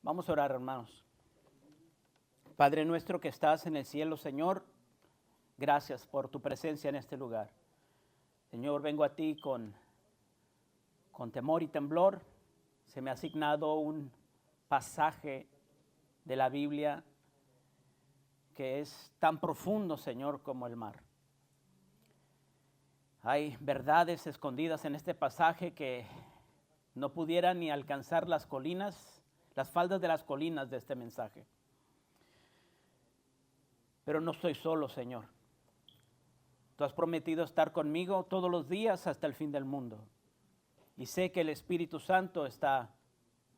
Vamos a orar, hermanos. Padre nuestro que estás en el cielo, Señor, gracias por tu presencia en este lugar. Señor, vengo a ti con temor y temblor. Se me ha asignado un pasaje de la Biblia que es tan profundo, Señor, como el mar. Hay verdades escondidas en este pasaje que no pudieran ni alcanzar las colinas, las faldas de las colinas de este mensaje. Pero no estoy solo, Señor. Tú has prometido estar conmigo todos los días hasta el fin del mundo. Y sé que el Espíritu Santo está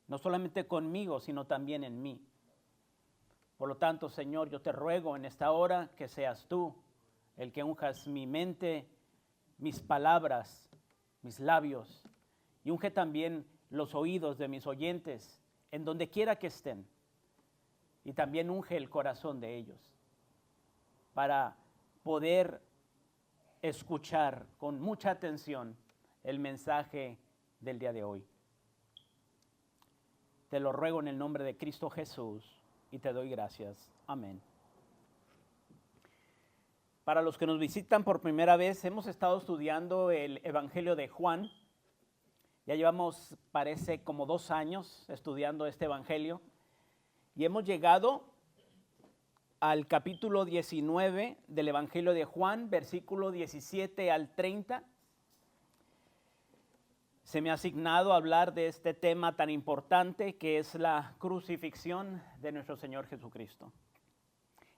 no solamente conmigo, sino también en mí. Por lo tanto, Señor, yo te ruego en esta hora que seas tú el que unjas mi mente, mis palabras, mis labios, y unge también los oídos de mis oyentes, en donde quiera que estén. Y también unge el corazón de ellos, para poder escuchar con mucha atención el mensaje del día de hoy. Te lo ruego en el nombre de Cristo Jesús y te doy gracias. Amén. Para los que nos visitan por primera vez, hemos estado estudiando el Evangelio de Juan. Ya llevamos, parece, como 2 años estudiando este Evangelio. Y hemos llegado al capítulo 19 del Evangelio de Juan, versículo 17 al 30. Se me ha asignado hablar de este tema tan importante que es la crucifixión de nuestro Señor Jesucristo.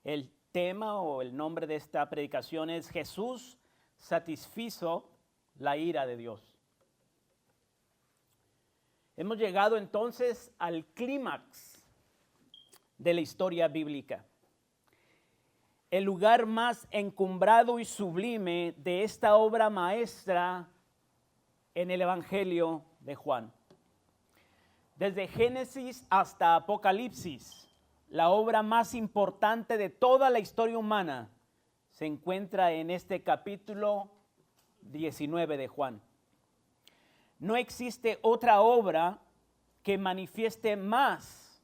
El tema o el nombre de esta predicación es Jesús satisfizo la ira de Dios. Hemos llegado entonces al clímax de la historia bíblica. El lugar más encumbrado y sublime de esta obra maestra en el Evangelio de Juan. Desde Génesis hasta Apocalipsis, la obra más importante de toda la historia humana se encuentra en este capítulo 19 de Juan. No existe otra obra que manifieste más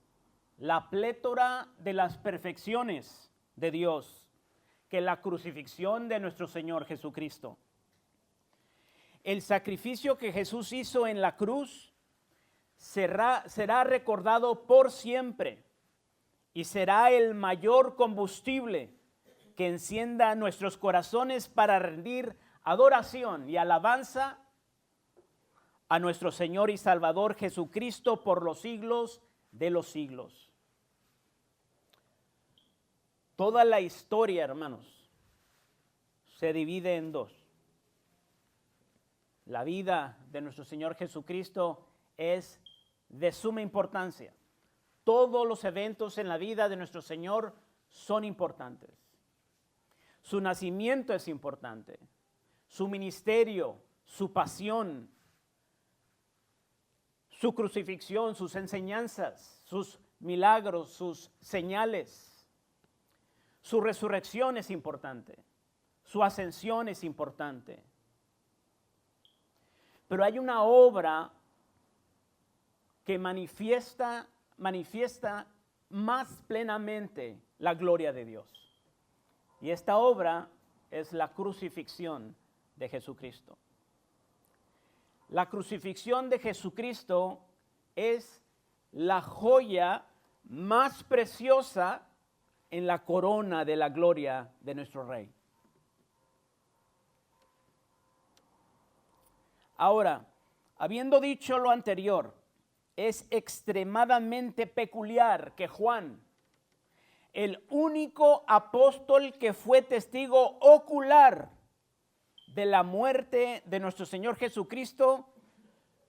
la plétora de las perfecciones de Dios que la crucifixión de nuestro Señor Jesucristo. El sacrificio que Jesús hizo en la cruz será recordado por siempre y será el mayor combustible que encienda nuestros corazones para rendir adoración y alabanza a nuestro Señor y Salvador Jesucristo por los siglos de los siglos. Toda la historia, hermanos, se divide en 2. La vida de nuestro Señor Jesucristo es de suma importancia. Todos los eventos en la vida de nuestro Señor son importantes. Su nacimiento es importante. Su ministerio, su pasión, su crucifixión, sus enseñanzas, sus milagros, sus señales. Su resurrección es importante. Su ascensión es importante. Pero hay una obra que manifiesta más plenamente la gloria de Dios. Y esta obra es la crucifixión de Jesucristo. La crucifixión de Jesucristo es la joya más preciosa en la corona de la gloria de nuestro Rey. Ahora, habiendo dicho lo anterior, es extremadamente peculiar que Juan, el único apóstol que fue testigo ocular de la muerte de nuestro Señor Jesucristo,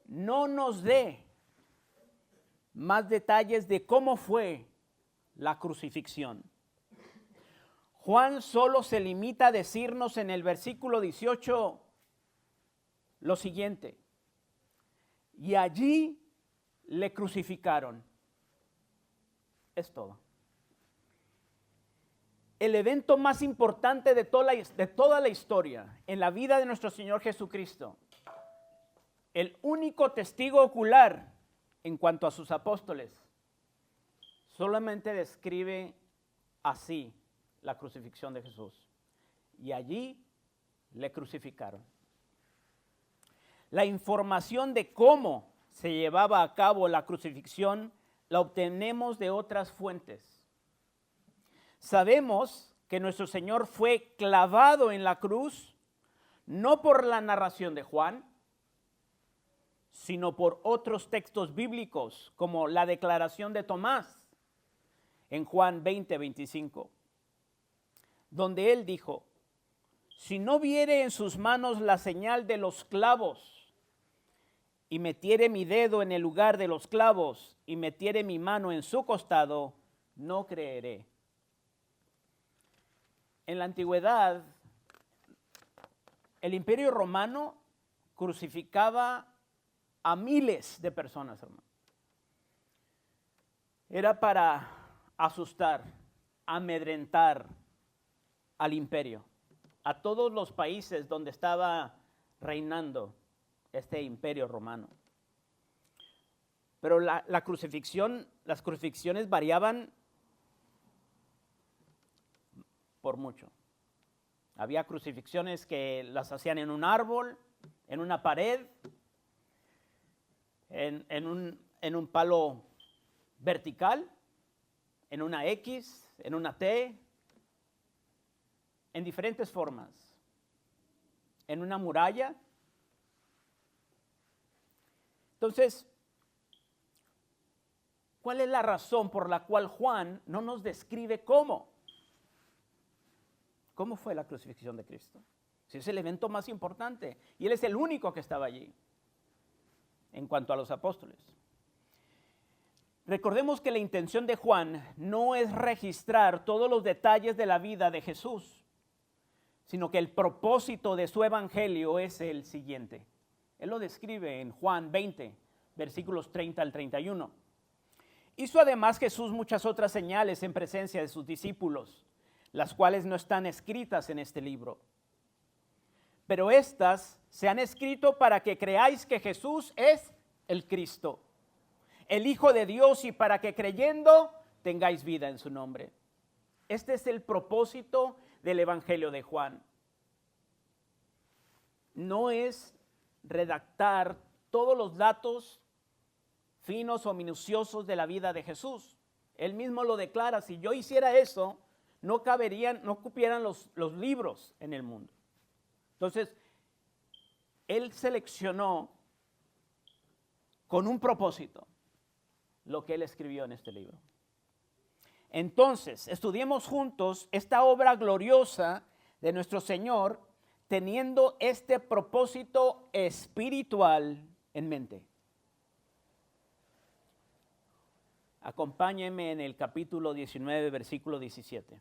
no nos dé más detalles de cómo fue la crucifixión. Juan solo se limita a decirnos en el versículo 18 lo siguiente: y allí le crucificaron. Es todo. El evento más importante de toda la historia en la vida de nuestro Señor Jesucristo, el único testigo ocular en cuanto a sus apóstoles, solamente describe así la crucifixión de Jesús. Y allí le crucificaron. La información de cómo se llevaba a cabo la crucifixión la obtenemos de otras fuentes. Sabemos que nuestro Señor fue clavado en la cruz, no por la narración de Juan, sino por otros textos bíblicos, como la declaración de Tomás en Juan 20:25, donde él dijo: si no viere en sus manos la señal de los clavos, y metiere mi dedo en el lugar de los clavos, y metiere mi mano en su costado, no creeré. En la antigüedad, el Imperio Romano crucificaba a miles de personas, hermano. Era para asustar, amedrentar al imperio, a todos los países donde estaba reinando este imperio romano. Pero las crucifixiones variaban por mucho. Había crucifixiones que las hacían en un árbol, en una pared, en un palo vertical, en una X, en una T, en diferentes formas, en una muralla. Entonces, ¿cuál es la razón por la cual Juan no nos describe cómo? ¿Cómo fue la crucifixión de Cristo? Si es el evento más importante y él es el único que estaba allí en cuanto a los apóstoles. Recordemos que la intención de Juan no es registrar todos los detalles de la vida de Jesús, sino que el propósito de su evangelio es el siguiente. Él lo describe en Juan 20, versículos 30 al 31. Hizo además Jesús muchas otras señales en presencia de sus discípulos, las cuales no están escritas en este libro. Pero estas se han escrito para que creáis que Jesús es el Cristo, el Hijo de Dios, y para que creyendo tengáis vida en su nombre. Este es el propósito del Evangelio de Juan. No es redactar todos los datos finos o minuciosos de la vida de Jesús. Él mismo lo declara: si yo hiciera eso, no cupieran los libros en el mundo. Entonces, él seleccionó con un propósito lo que él escribió en este libro. Entonces, estudiemos juntos esta obra gloriosa de nuestro Señor, teniendo este propósito espiritual en mente. Acompáñenme en el capítulo 19, versículo 17.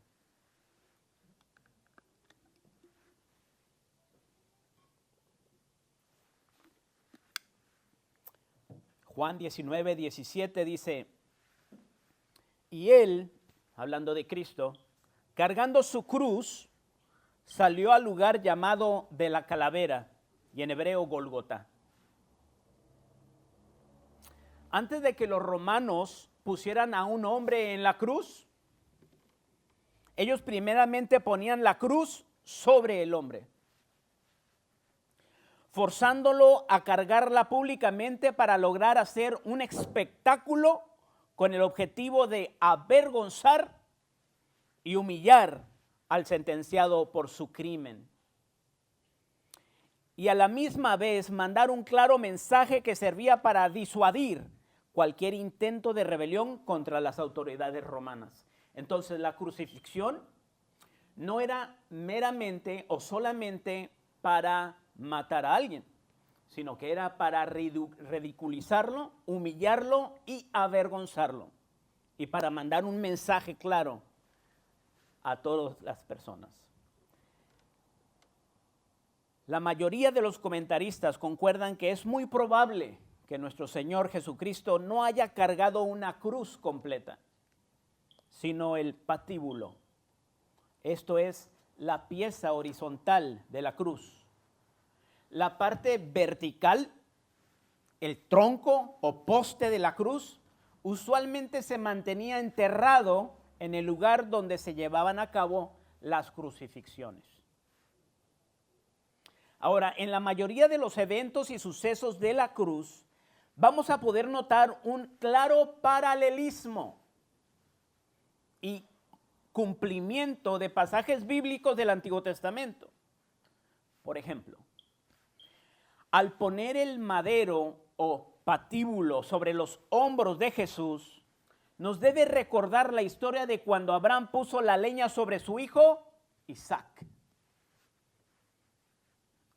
Juan 19, 17 dice: y él, hablando de Cristo, cargando su cruz, salió al lugar llamado de la calavera, y en hebreo Golgota. Antes de que los romanos pusieran a un hombre en la cruz, ellos primeramente ponían la cruz sobre el hombre, forzándolo a cargarla públicamente para lograr hacer un espectáculo con el objetivo de avergonzar y humillar al sentenciado por su crimen. Y a la misma vez mandar un claro mensaje que servía para disuadir cualquier intento de rebelión contra las autoridades romanas. Entonces, la crucifixión no era meramente o solamente para matar a alguien, sino que era para ridiculizarlo, humillarlo y avergonzarlo, y para mandar un mensaje claro a todas las personas. La mayoría de los comentaristas concuerdan que es muy probable que nuestro Señor Jesucristo no haya cargado una cruz completa, sino el patíbulo. Esto es la pieza horizontal de la cruz. La parte vertical, el tronco o poste de la cruz, usualmente se mantenía enterrado en el lugar donde se llevaban a cabo las crucifixiones. Ahora, en la mayoría de los eventos y sucesos de la cruz, vamos a poder notar un claro paralelismo y cumplimiento de pasajes bíblicos del Antiguo Testamento. Por ejemplo, al poner el madero o patíbulo sobre los hombros de Jesús, nos debe recordar la historia de cuando Abraham puso la leña sobre su hijo Isaac,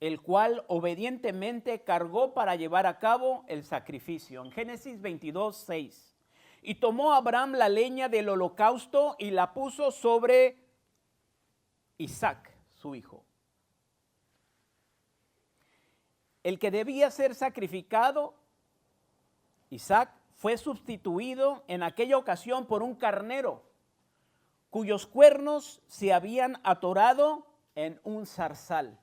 el cual obedientemente cargó para llevar a cabo el sacrificio. En Génesis 22:6. Y tomó Abraham la leña del holocausto y la puso sobre Isaac, su hijo. El que debía ser sacrificado, Isaac, fue sustituido en aquella ocasión por un carnero, cuyos cuernos se habían atorado en un zarzal.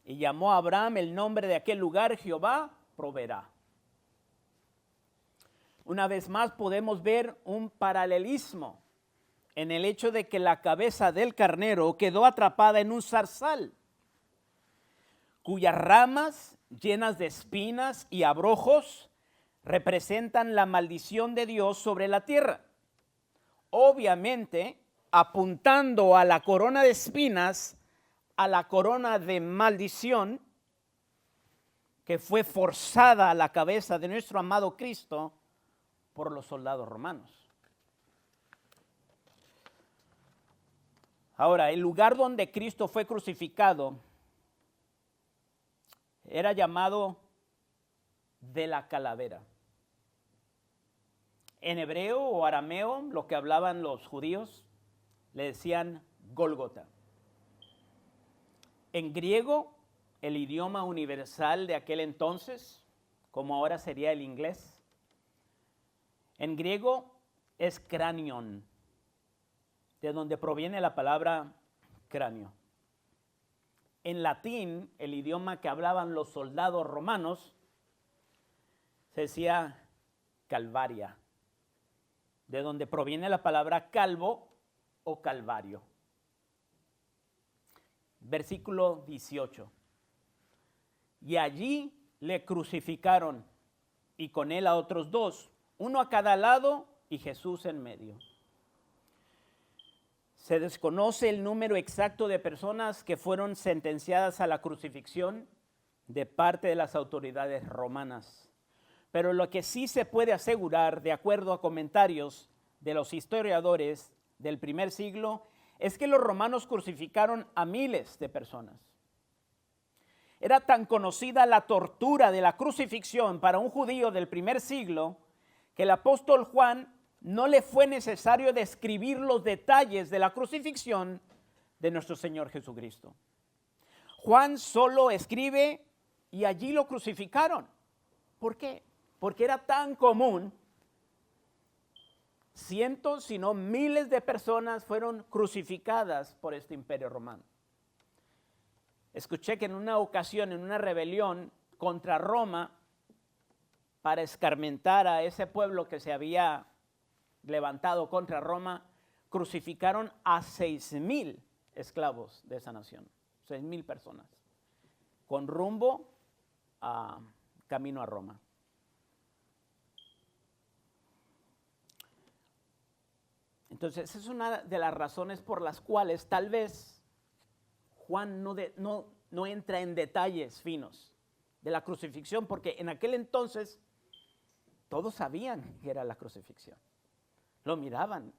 Y llamó a Abraham el nombre de aquel lugar, Jehová proveerá. Una vez más podemos ver un paralelismo en el hecho de que la cabeza del carnero quedó atrapada en un zarzal, cuyas ramas llenas de espinas y abrojos representan la maldición de Dios sobre la tierra. Obviamente, apuntando a la corona de espinas, a la corona de maldición que fue forzada a la cabeza de nuestro amado Cristo por los soldados romanos. Ahora, el lugar donde Cristo fue crucificado era llamado de la calavera. En hebreo o arameo, lo que hablaban los judíos, le decían Gólgota. En griego, el idioma universal de aquel entonces, como ahora sería el inglés, en griego es cranion, de donde proviene la palabra cráneo. En latín, el idioma que hablaban los soldados romanos, se decía calvaria, de donde proviene la palabra calvo o calvario. Versículo 18. Y allí le crucificaron, y con él a otros dos, uno a cada lado y Jesús en medio. Se desconoce el número exacto de personas que fueron sentenciadas a la crucifixión de parte de las autoridades romanas. Pero lo que sí se puede asegurar, de acuerdo a comentarios de los historiadores del primer siglo, es que los romanos crucificaron a miles de personas. Era tan conocida la tortura de la crucifixión para un judío del primer siglo que el apóstol Juan no le fue necesario describir los detalles de la crucifixión de nuestro Señor Jesucristo. Juan solo escribe, y allí lo crucificaron. ¿Por qué? Porque era tan común. Cientos, si no miles de personas fueron crucificadas por este imperio romano. Escuché que en una ocasión, en una rebelión contra Roma, para escarmentar a ese pueblo que se había levantado contra Roma, crucificaron a 6,000 esclavos de esa nación, 6,000 personas, con rumbo a camino a Roma. Entonces, esa es una de las razones por las cuales tal vez Juan no entra en detalles finos de la crucifixión, porque en aquel entonces todos sabían que era la crucifixión. Lo miraban.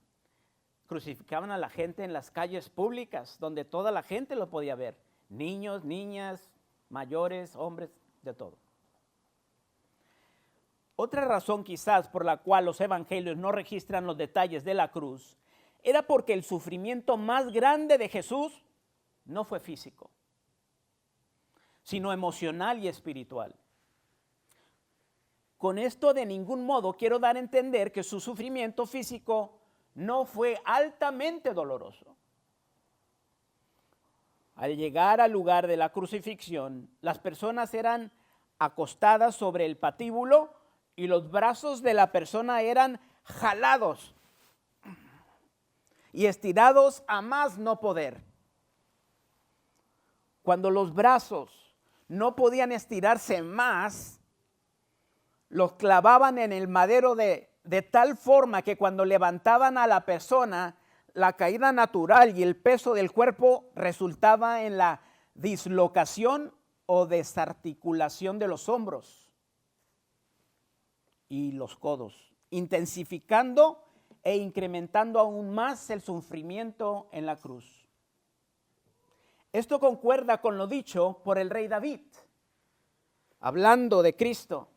Crucificaban a la gente en las calles públicas, donde toda la gente lo podía ver. Niños, niñas, mayores, hombres, de todo. Otra razón quizás por la cual los evangelios no registran los detalles de la cruz era porque el sufrimiento más grande de Jesús no fue físico, sino emocional y espiritual. Con esto de ningún modo quiero dar a entender que su sufrimiento físico no fue altamente doloroso. Al llegar al lugar de la crucifixión, las personas eran acostadas sobre el patíbulo y los brazos de la persona eran jalados y estirados a más no poder. Cuando los brazos no podían estirarse más, los clavaban en el madero de tal forma que cuando levantaban a la persona, la caída natural y el peso del cuerpo resultaba en la dislocación o desarticulación de los hombros y los codos, intensificando e incrementando aún más el sufrimiento en la cruz. Esto concuerda con lo dicho por el rey David, hablando de Cristo.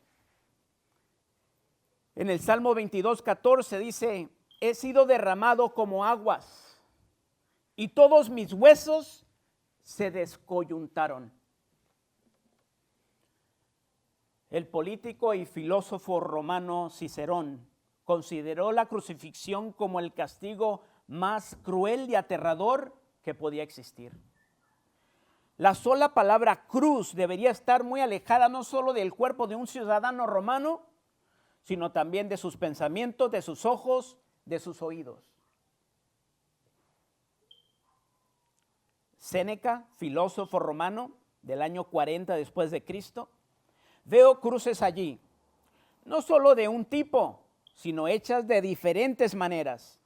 En el Salmo 22:14 dice: he sido derramado como aguas y todos mis huesos se descoyuntaron. El político y filósofo romano Cicerón consideró la crucifixión como el castigo más cruel y aterrador que podía existir. La sola palabra cruz debería estar muy alejada no solo del cuerpo de un ciudadano romano, sino también de sus pensamientos, de sus ojos, de sus oídos. Séneca, filósofo romano del año 40 después de Cristo, veo cruces allí, no solo de un tipo, sino hechas de diferentes maneras.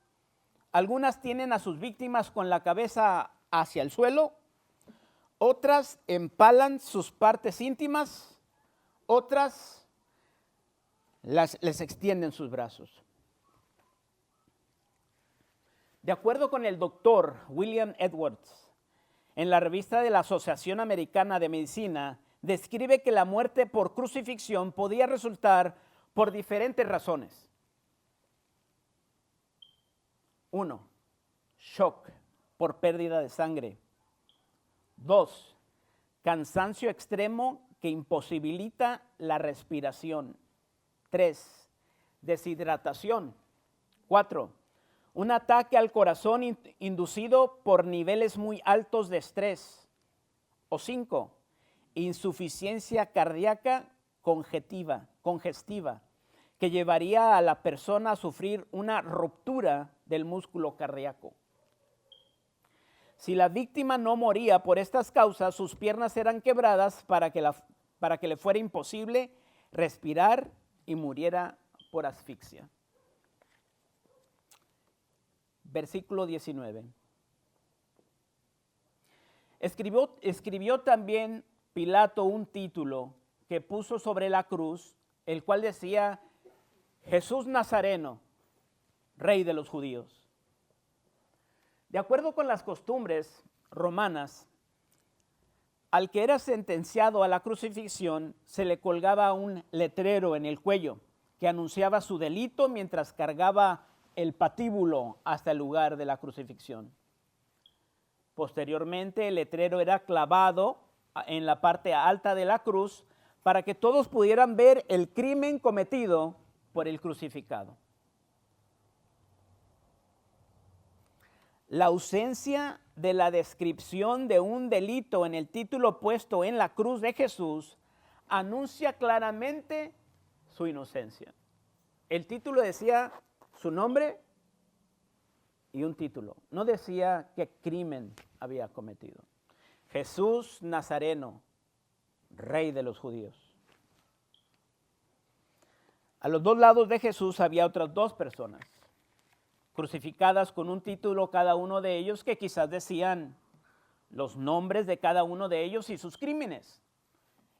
Algunas tienen a sus víctimas con la cabeza hacia el suelo, otras empalan sus partes íntimas, otras les extienden sus brazos. De acuerdo con el doctor William Edwards, en la revista de la Asociación Americana de Medicina, describe que la muerte por crucifixión podía resultar por diferentes razones. 1. Shock por pérdida de sangre. 2. Cansancio extremo que imposibilita la respiración. 3. Deshidratación. 4. Un ataque al corazón inducido por niveles muy altos de estrés. O 5. Insuficiencia cardíaca congestiva, que llevaría a la persona a sufrir una ruptura del músculo cardíaco. Si la víctima no moría por estas causas, sus piernas eran quebradas para que le fuera imposible respirar y muriera por asfixia. Versículo 19. Escribió también Pilato un título que puso sobre la cruz, el cual decía: Jesús Nazareno, Rey de los Judíos. De acuerdo con las costumbres romanas, al que era sentenciado a la crucifixión se le colgaba un letrero en el cuello que anunciaba su delito mientras cargaba el patíbulo hasta el lugar de la crucifixión. Posteriormente, el letrero era clavado en la parte alta de la cruz para que todos pudieran ver el crimen cometido por el crucificado. La ausencia de la descripción de un delito en el título puesto en la cruz de Jesús anuncia claramente su inocencia. El título decía su nombre y un título. No decía qué crimen había cometido. Jesús Nazareno, Rey de los Judíos. A los dos lados de Jesús había otras dos personas, crucificadas con un título cada uno de ellos que quizás decían los nombres de cada uno de ellos y sus crímenes.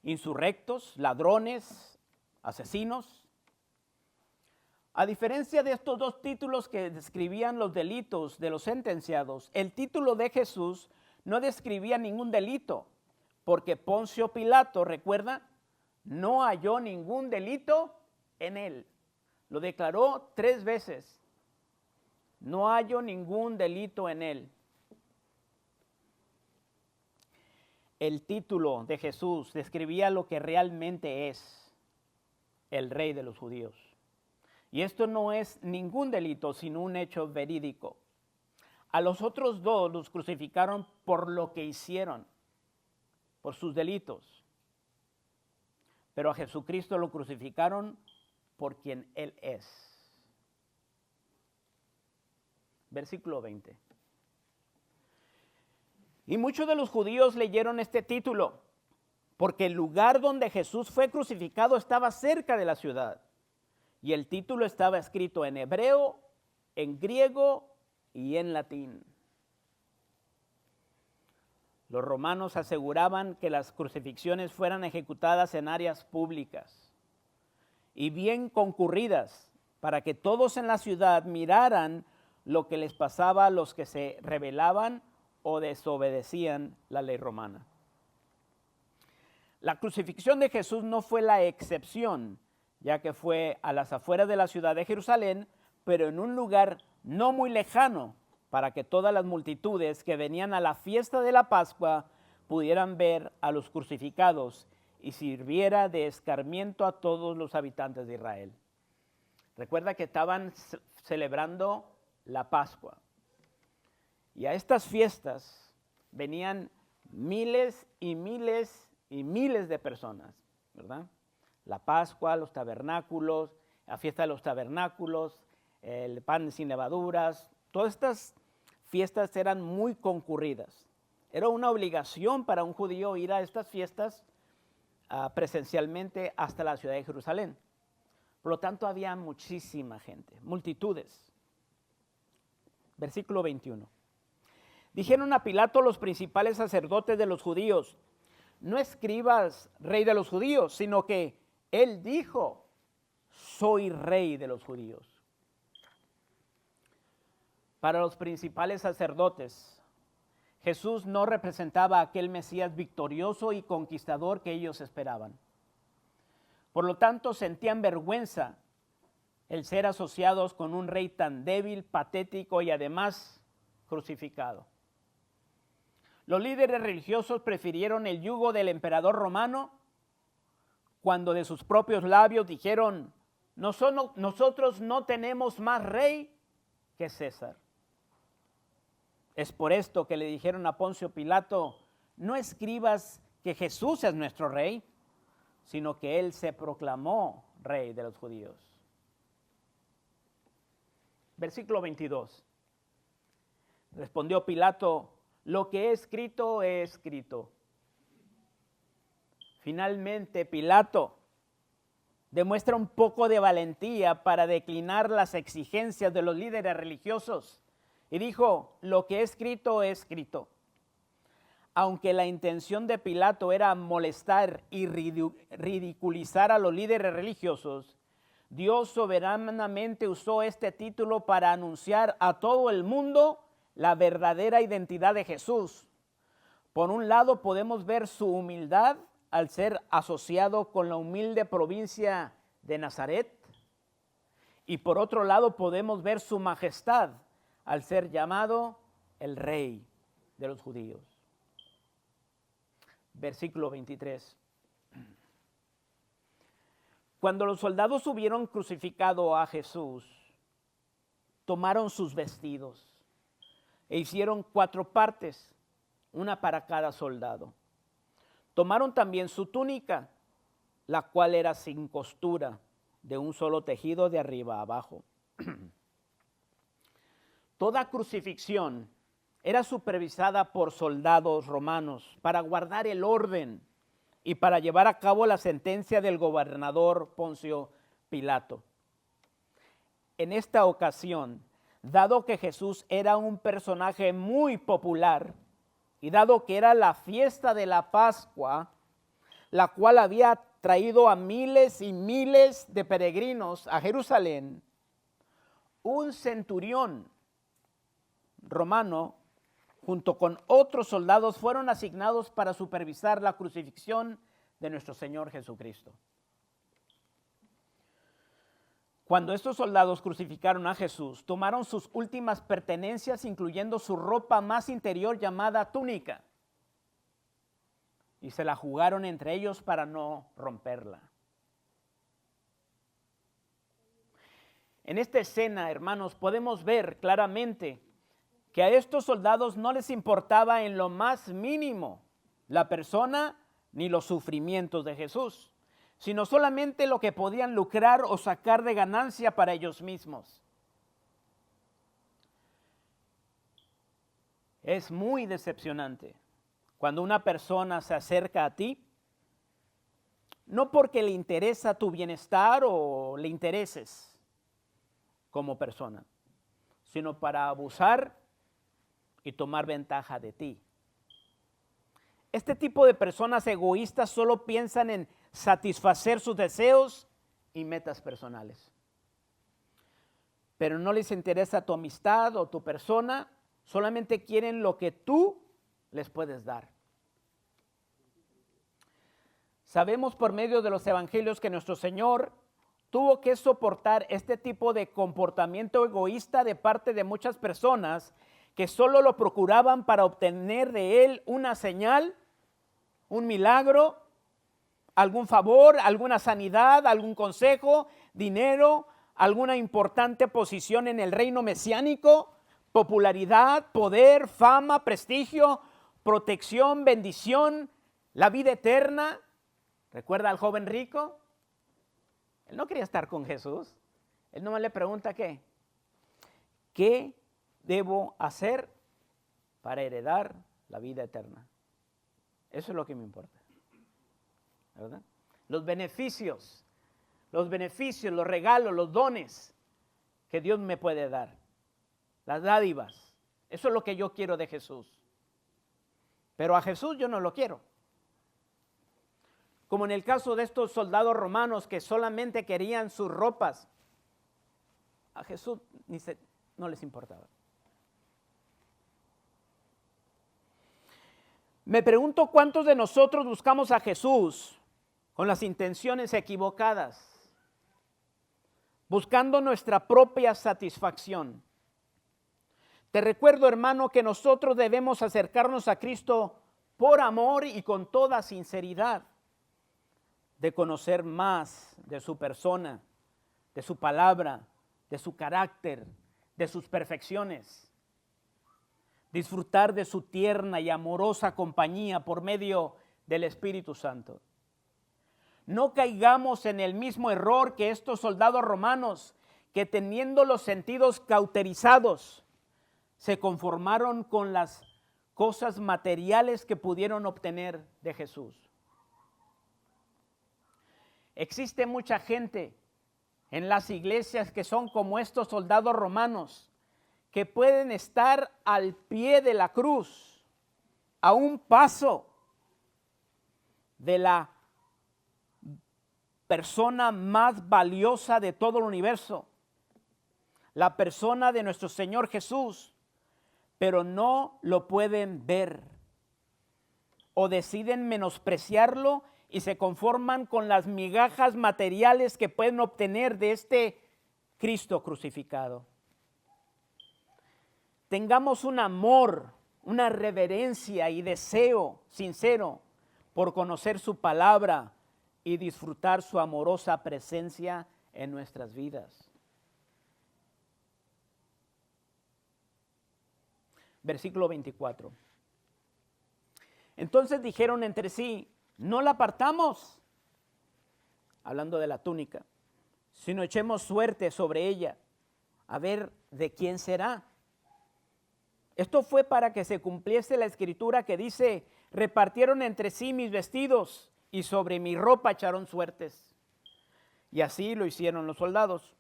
Insurrectos, ladrones, asesinos. A diferencia de estos dos títulos que describían los delitos de los sentenciados, el título de Jesús no describía ningún delito, porque Poncio Pilato, recuerda, no halló ningún delito en él. Lo declaró 3 veces. No hallo ningún delito en él. El título de Jesús describía lo que realmente es el Rey de los Judíos. Y esto no es ningún delito, sino un hecho verídico. A los otros dos los crucificaron por lo que hicieron, por sus delitos. Pero a Jesucristo lo crucificaron por quien Él es. Versículo 20. Y muchos de los judíos leyeron este título, porque el lugar donde Jesús fue crucificado estaba cerca de la ciudad. Y el título estaba escrito en hebreo, en griego y en latín. Los romanos aseguraban que las crucifixiones fueran ejecutadas en áreas públicas y bien concurridas, para que todos en la ciudad miraran lo que les pasaba a los que se rebelaban o desobedecían la ley romana. La crucifixión de Jesús no fue la excepción, ya que fue a las afueras de la ciudad de Jerusalén, pero en un lugar no muy lejano, para que todas las multitudes que venían a la fiesta de la Pascua pudieran ver a los crucificados y sirviera de escarmiento a todos los habitantes de Israel. Recuerda que estaban celebrando la Pascua. Y a estas fiestas venían miles y miles y miles de personas, ¿verdad? La Pascua, los tabernáculos, la fiesta de los tabernáculos, el pan sin levaduras, todas estas fiestas eran muy concurridas. Era una obligación para un judío ir a estas fiestas presencialmente hasta la ciudad de Jerusalén. Por lo tanto, había muchísima gente, multitudes. Versículo 21. Dijeron a Pilato los principales sacerdotes de los judíos: no escribas rey de los judíos, sino que él dijo: soy rey de los judíos. Para los principales sacerdotes, Jesús no representaba a aquel Mesías victorioso y conquistador que ellos esperaban. Por lo tanto, sentían vergüenza el ser asociados con un rey tan débil, patético y además crucificado. Los líderes religiosos prefirieron el yugo del emperador romano cuando de sus propios labios dijeron: nosotros no tenemos más rey que César. Es por esto que le dijeron a Poncio Pilato: no escribas que Jesús es nuestro rey, sino que él se proclamó rey de los judíos. Versículo 22. Respondió Pilato: lo que he escrito, he escrito. Finalmente, Pilato demuestra un poco de valentía para declinar las exigencias de los líderes religiosos y dijo: lo que he escrito, he escrito. Aunque la intención de Pilato era molestar y ridiculizar a los líderes religiosos, Dios soberanamente usó este título para anunciar a todo el mundo la verdadera identidad de Jesús. Por un lado, podemos ver su humildad al ser asociado con la humilde provincia de Nazaret, y por otro lado podemos ver su majestad al ser llamado el Rey de los judíos. Versículo 23. Cuando los soldados hubieron crucificado a Jesús, tomaron sus vestidos e hicieron 4 partes, una para cada soldado. Tomaron también su túnica, la cual era sin costura, de un solo tejido de arriba a abajo. Toda crucifixión era supervisada por soldados romanos para guardar el orden y para llevar a cabo la sentencia del gobernador Poncio Pilato. En esta ocasión, dado que Jesús era un personaje muy popular y dado que era la fiesta de la Pascua, la cual había traído a miles y miles de peregrinos a Jerusalén, un centurión romano junto con otros soldados fueron asignados para supervisar la crucifixión de nuestro Señor Jesucristo. Cuando estos soldados crucificaron a Jesús, tomaron sus últimas pertenencias, incluyendo su ropa más interior llamada túnica, y se la jugaron entre ellos para no romperla. En esta escena, hermanos, podemos ver claramente que a estos soldados no les importaba en lo más mínimo la persona ni los sufrimientos de Jesús. sino solamente lo que podían lucrar o sacar de ganancia para ellos mismos. Es muy decepcionante cuando una persona se acerca a ti, no porque le interesa tu bienestar o le intereses como persona, sino para abusar y tomar ventaja de ti. Este tipo de personas egoístas solo piensan en satisfacer sus deseos y metas personales. Pero no les interesa tu amistad o tu persona, solamente quieren lo que tú les puedes dar. Sabemos por medio de los evangelios que nuestro Señor tuvo que soportar este tipo de comportamiento egoísta de parte de muchas personas que solo lo procuraban para obtener de Él una señal, un milagro, algún favor, alguna sanidad, algún consejo, dinero, alguna importante posición en el reino mesiánico, popularidad, poder, fama, prestigio, protección, bendición, la vida eterna. ¿Recuerda al joven rico? Él no quería estar con Jesús. Él nomás le pregunta ¿qué? ¿Qué debo hacer para heredar la vida eterna? Eso es lo que me importa, ¿verdad? Los beneficios, los regalos, los dones que Dios me puede dar, las dádivas. Eso es lo que yo quiero de Jesús. Pero a Jesús yo no lo quiero. Como en el caso de estos soldados romanos que solamente querían sus ropas. A Jesús no les importaba. Me pregunto cuántos de nosotros buscamos a Jesús con las intenciones equivocadas, buscando nuestra propia satisfacción. Te recuerdo, hermano, que nosotros debemos acercarnos a Cristo por amor y con toda sinceridad, de conocer más de su persona, de su palabra, de su carácter, de sus perfecciones. Disfrutar de su tierna y amorosa compañía por medio del Espíritu Santo. No caigamos en el mismo error que estos soldados romanos que teniendo los sentidos cauterizados se conformaron con las cosas materiales que pudieron obtener de Jesús. Existe mucha gente en las iglesias que son como estos soldados romanos, que pueden estar al pie de la cruz, a un paso de la persona más valiosa de todo el universo, la persona de nuestro Señor Jesús, pero no lo pueden ver o deciden menospreciarlo y se conforman con las migajas materiales que pueden obtener de este Cristo crucificado. Tengamos un amor, una reverencia y deseo sincero por conocer su palabra y disfrutar su amorosa presencia en nuestras vidas. Versículo 24. Entonces dijeron entre sí, no la partamos, hablando de la túnica, sino echemos suerte sobre ella, a ver de quién será. Esto fue para que se cumpliese la escritura que dice, repartieron entre sí mis vestidos y sobre mi ropa echaron suertes. Y así lo hicieron los soldados.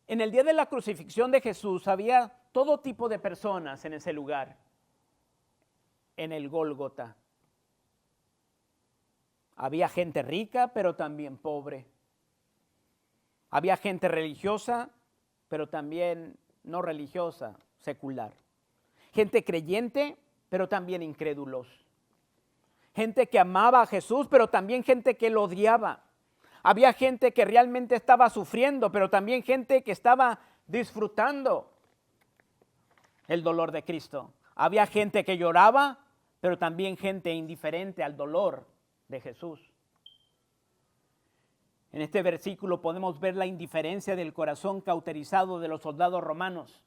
En el día de la crucifixión de Jesús había todo tipo de personas en ese lugar, en el Gólgota. Había gente rica, pero también pobre. Había gente religiosa, pero también no religiosa, secular. Gente creyente, pero también incrédulos. Gente que amaba a Jesús, pero también gente que lo odiaba. Había gente que realmente estaba sufriendo, pero también gente que estaba disfrutando el dolor de Cristo. Había gente que lloraba, pero también gente indiferente al dolor de Jesús. En este versículo podemos ver la indiferencia del corazón cauterizado de los soldados romanos.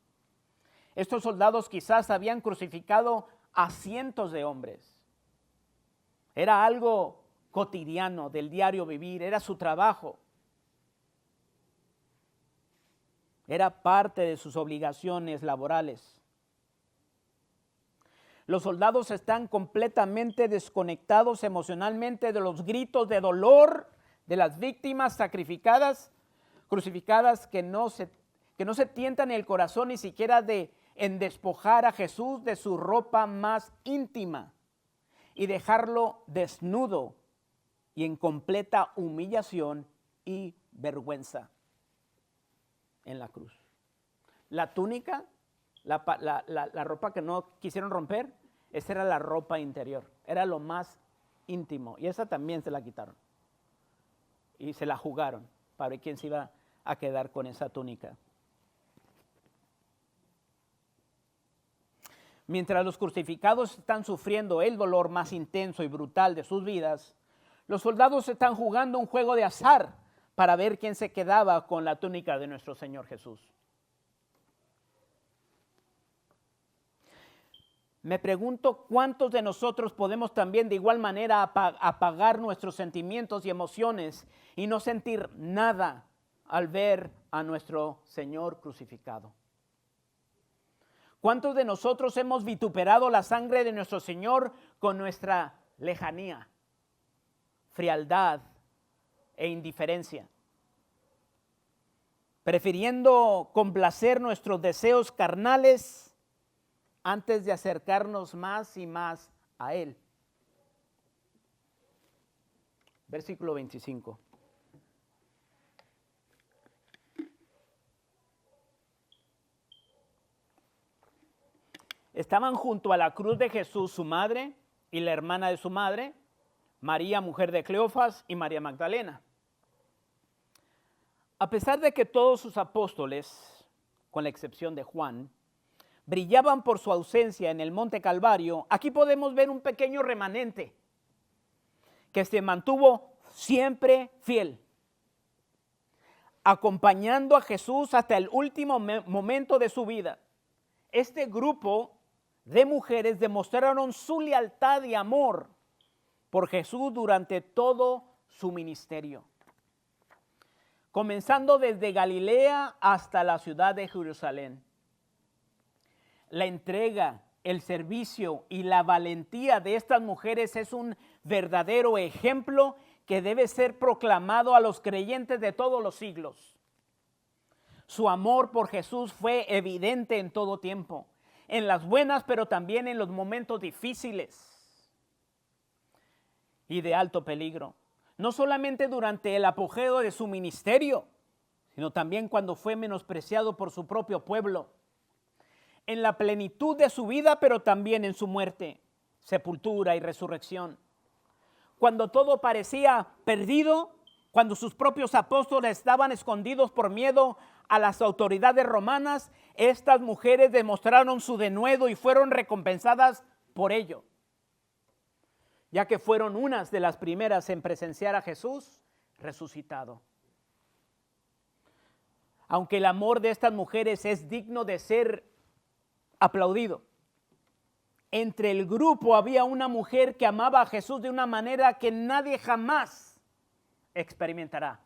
Estos soldados quizás habían crucificado a cientos de hombres. Era algo cotidiano, del diario vivir, era su trabajo. Era parte de sus obligaciones laborales. Los soldados están completamente desconectados emocionalmente de los gritos de dolor de las víctimas sacrificadas, crucificadas, que no se tientan en el corazón ni siquiera en despojar a Jesús de su ropa más íntima y dejarlo desnudo y en completa humillación y vergüenza en la cruz. La túnica, la ropa que no quisieron romper, esa era la ropa interior, era lo más íntimo, y esa también se la quitaron y se la jugaron para ver quién se iba a quedar con esa túnica. Mientras los crucificados están sufriendo el dolor más intenso y brutal de sus vidas, los soldados están jugando un juego de azar para ver quién se quedaba con la túnica de nuestro Señor Jesús. Me pregunto cuántos de nosotros podemos también de igual manera apagar nuestros sentimientos y emociones y no sentir nada al ver a nuestro Señor crucificado. ¿Cuántos de nosotros hemos vituperado la sangre de nuestro Señor con nuestra lejanía, frialdad e indiferencia, prefiriendo complacer nuestros deseos carnales antes de acercarnos más y más a Él? Versículo 25. Estaban junto a la cruz de Jesús su madre y la hermana de su madre, María, mujer de Cleofas, y María Magdalena. A pesar de que todos sus apóstoles, con la excepción de Juan, brillaban por su ausencia en el Monte Calvario, aquí podemos ver un pequeño remanente que se mantuvo siempre fiel, acompañando a Jesús hasta el último momento de su vida. Este grupo de mujeres demostraron su lealtad y amor por Jesús durante todo su ministerio, comenzando desde Galilea hasta la ciudad de Jerusalén. La entrega, el servicio y la valentía de estas mujeres es un verdadero ejemplo que debe ser proclamado a los creyentes de todos los siglos. Su amor por Jesús fue evidente en todo tiempo, en las buenas, pero también en los momentos difíciles y de alto peligro. No solamente durante el apogeo de su ministerio, sino también cuando fue menospreciado por su propio pueblo. En la plenitud de su vida, pero también en su muerte, sepultura y resurrección. Cuando todo parecía perdido, cuando sus propios apóstoles estaban escondidos por miedo a las autoridades romanas, estas mujeres demostraron su denuedo y fueron recompensadas por ello, ya que fueron unas de las primeras en presenciar a Jesús resucitado. Aunque el amor de estas mujeres es digno de ser aplaudido, entre el grupo había una mujer que amaba a Jesús de una manera que nadie jamás experimentará.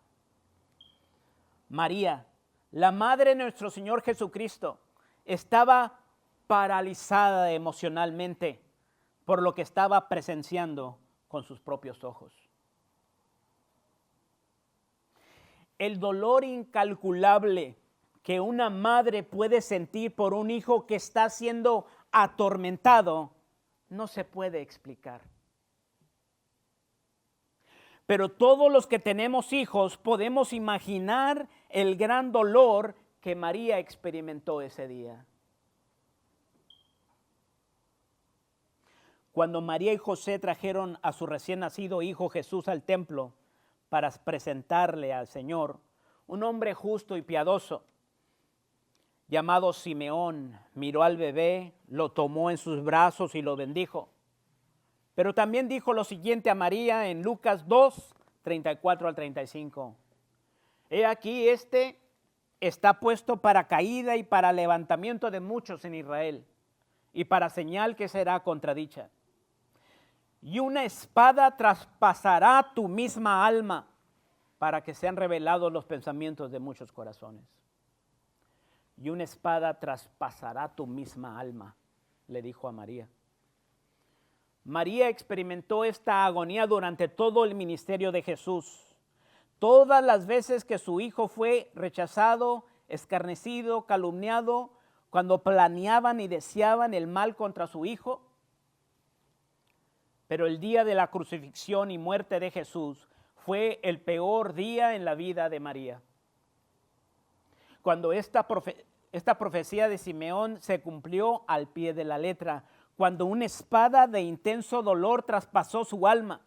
María, la madre de nuestro Señor Jesucristo, estaba paralizada emocionalmente por lo que estaba presenciando con sus propios ojos. El dolor incalculable que una madre puede sentir por un hijo que está siendo atormentado no se puede explicar. Pero todos los que tenemos hijos podemos imaginar el gran dolor que María experimentó ese día. Cuando María y José trajeron a su recién nacido hijo Jesús al templo para presentarle al Señor, un hombre justo y piadoso llamado Simeón miró al bebé, lo tomó en sus brazos y lo bendijo. Pero también dijo lo siguiente a María en Lucas 2, 34 al 35. He aquí, este está puesto para caída y para levantamiento de muchos en Israel, y para señal que será contradicha. y una espada traspasará tu misma alma para que sean revelados los pensamientos de muchos corazones. Y una espada traspasará tu misma alma, le dijo a María. María experimentó esta agonía durante todo el ministerio de Jesús. Todas las veces que su hijo fue rechazado, escarnecido, calumniado, cuando planeaban y deseaban el mal contra su hijo. Pero el día de la crucifixión y muerte de Jesús fue el peor día en la vida de María. Cuando esta profecía de Simeón se cumplió al pie de la letra, cuando una espada de intenso dolor traspasó su alma.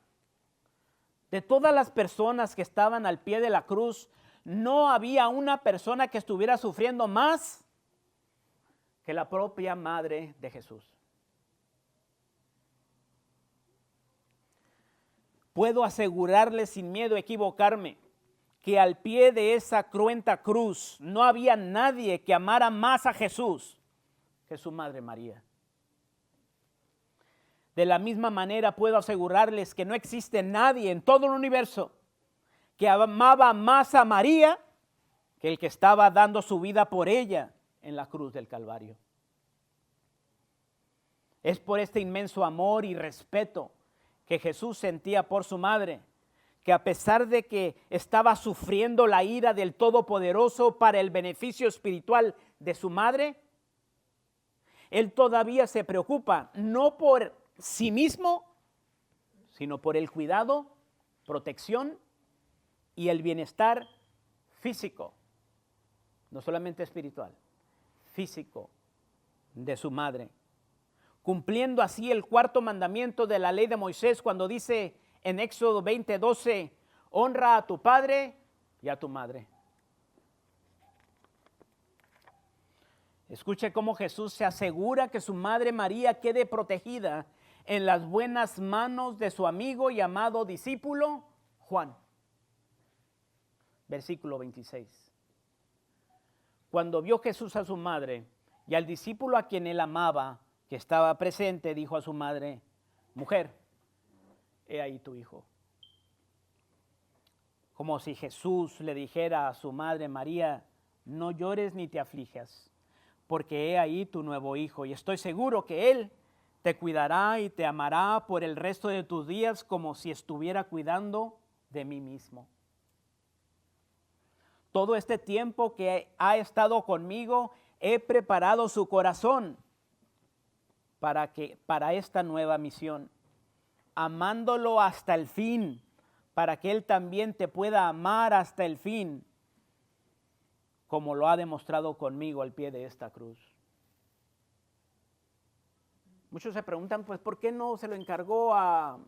De todas las personas que estaban al pie de la cruz, no había una persona que estuviera sufriendo más que la propia madre de Jesús. Puedo asegurarles sin miedo a equivocarme que al pie de esa cruenta cruz no había nadie que amara más a Jesús que su madre María. De la misma manera puedo asegurarles que no existe nadie en todo el universo que amaba más a María que el que estaba dando su vida por ella en la cruz del Calvario. Es por este inmenso amor y respeto que Jesús sentía por su madre, que a pesar de que estaba sufriendo la ira del Todopoderoso para el beneficio espiritual de su madre, Él todavía se preocupa no por sí mismo, sino por el cuidado, protección y el bienestar físico, no solamente espiritual, físico de su madre. Cumpliendo así el cuarto mandamiento de la ley de Moisés cuando dice en Éxodo 20:12, honra a tu padre y a tu madre. Escuche cómo Jesús se asegura que su madre María quede protegida en las buenas manos de su amigo y amado discípulo Juan. Versículo 26. Cuando vio Jesús a su madre y al discípulo a quien él amaba, que estaba presente, dijo a su madre, mujer, he ahí tu hijo. Como si Jesús le dijera a su madre María, no llores ni te aflijas, porque he ahí tu nuevo hijo, y estoy seguro que él te cuidará y te amará por el resto de tus días como si estuviera cuidando de mí mismo. Todo este tiempo que ha estado conmigo, he preparado su corazón para esta nueva misión, amándolo hasta el fin, para que él también te pueda amar hasta el fin, como lo ha demostrado conmigo al pie de esta cruz. Muchos se preguntan, pues, ¿por qué no se lo encargó a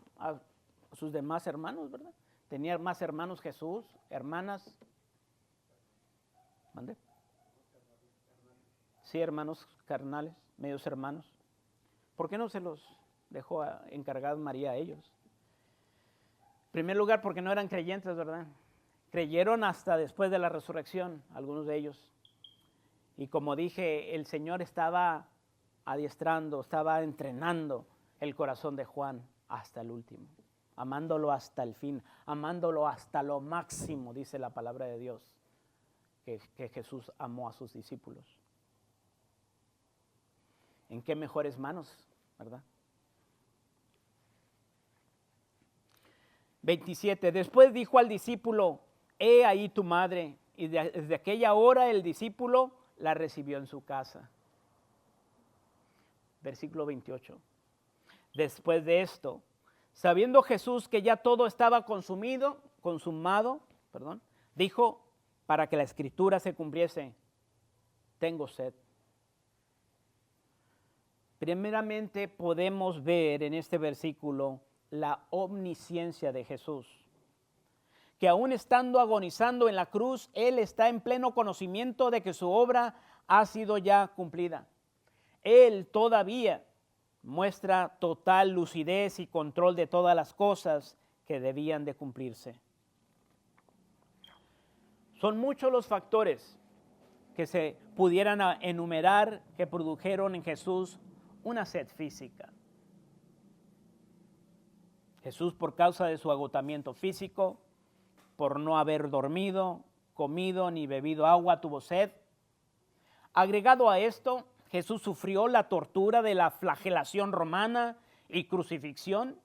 sus demás hermanos, verdad? ¿Tenía más hermanos Jesús, hermanas? ¿Mande? Sí, hermanos carnales, medios hermanos. ¿Por qué no se los dejó encargar María a ellos? En primer lugar, porque no eran creyentes, ¿verdad? Creyeron hasta después de la resurrección, algunos de ellos. Y como dije, el Señor estaba adiestrando, estaba entrenando el corazón de Juan hasta el último, amándolo hasta el fin, amándolo hasta lo máximo, dice la palabra de Dios, que Jesús amó a sus discípulos. ¿En qué mejores manos, verdad? 27. Después dijo al discípulo, he ahí tu madre. Y desde aquella hora el discípulo la recibió en su casa. Versículo 28. Después de esto, sabiendo Jesús que ya todo estaba consumado, dijo, para que la escritura se cumpliese, tengo sed. Primeramente podemos ver en este versículo la omnisciencia de Jesús, que aún estando agonizando en la cruz, Él está en pleno conocimiento de que su obra ha sido ya cumplida. Él todavía muestra total lucidez y control de todas las cosas que debían de cumplirse. Son muchos los factores que se pudieran enumerar que produjeron en Jesús una sed física. Jesús, por causa de su agotamiento físico, por no haber dormido, comido ni bebido agua, tuvo sed. Agregado a esto, Jesús sufrió la tortura de la flagelación romana y crucifixión.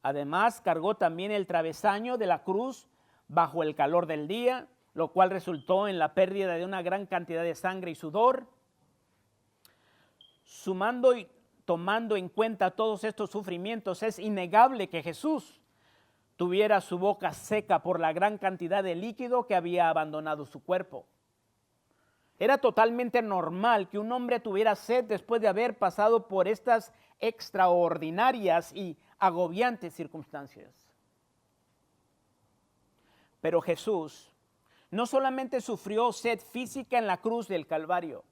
Además, cargó también el travesaño de la cruz bajo el calor del día, lo cual resultó en la pérdida de una gran cantidad de sangre y sudor. Sumando y tomando en cuenta todos estos sufrimientos, es innegable que Jesús tuviera su boca seca por la gran cantidad de líquido que había abandonado su cuerpo. Era totalmente normal que un hombre tuviera sed después de haber pasado por estas extraordinarias y agobiantes circunstancias. Pero Jesús no solamente sufrió sed física en la cruz del Calvario,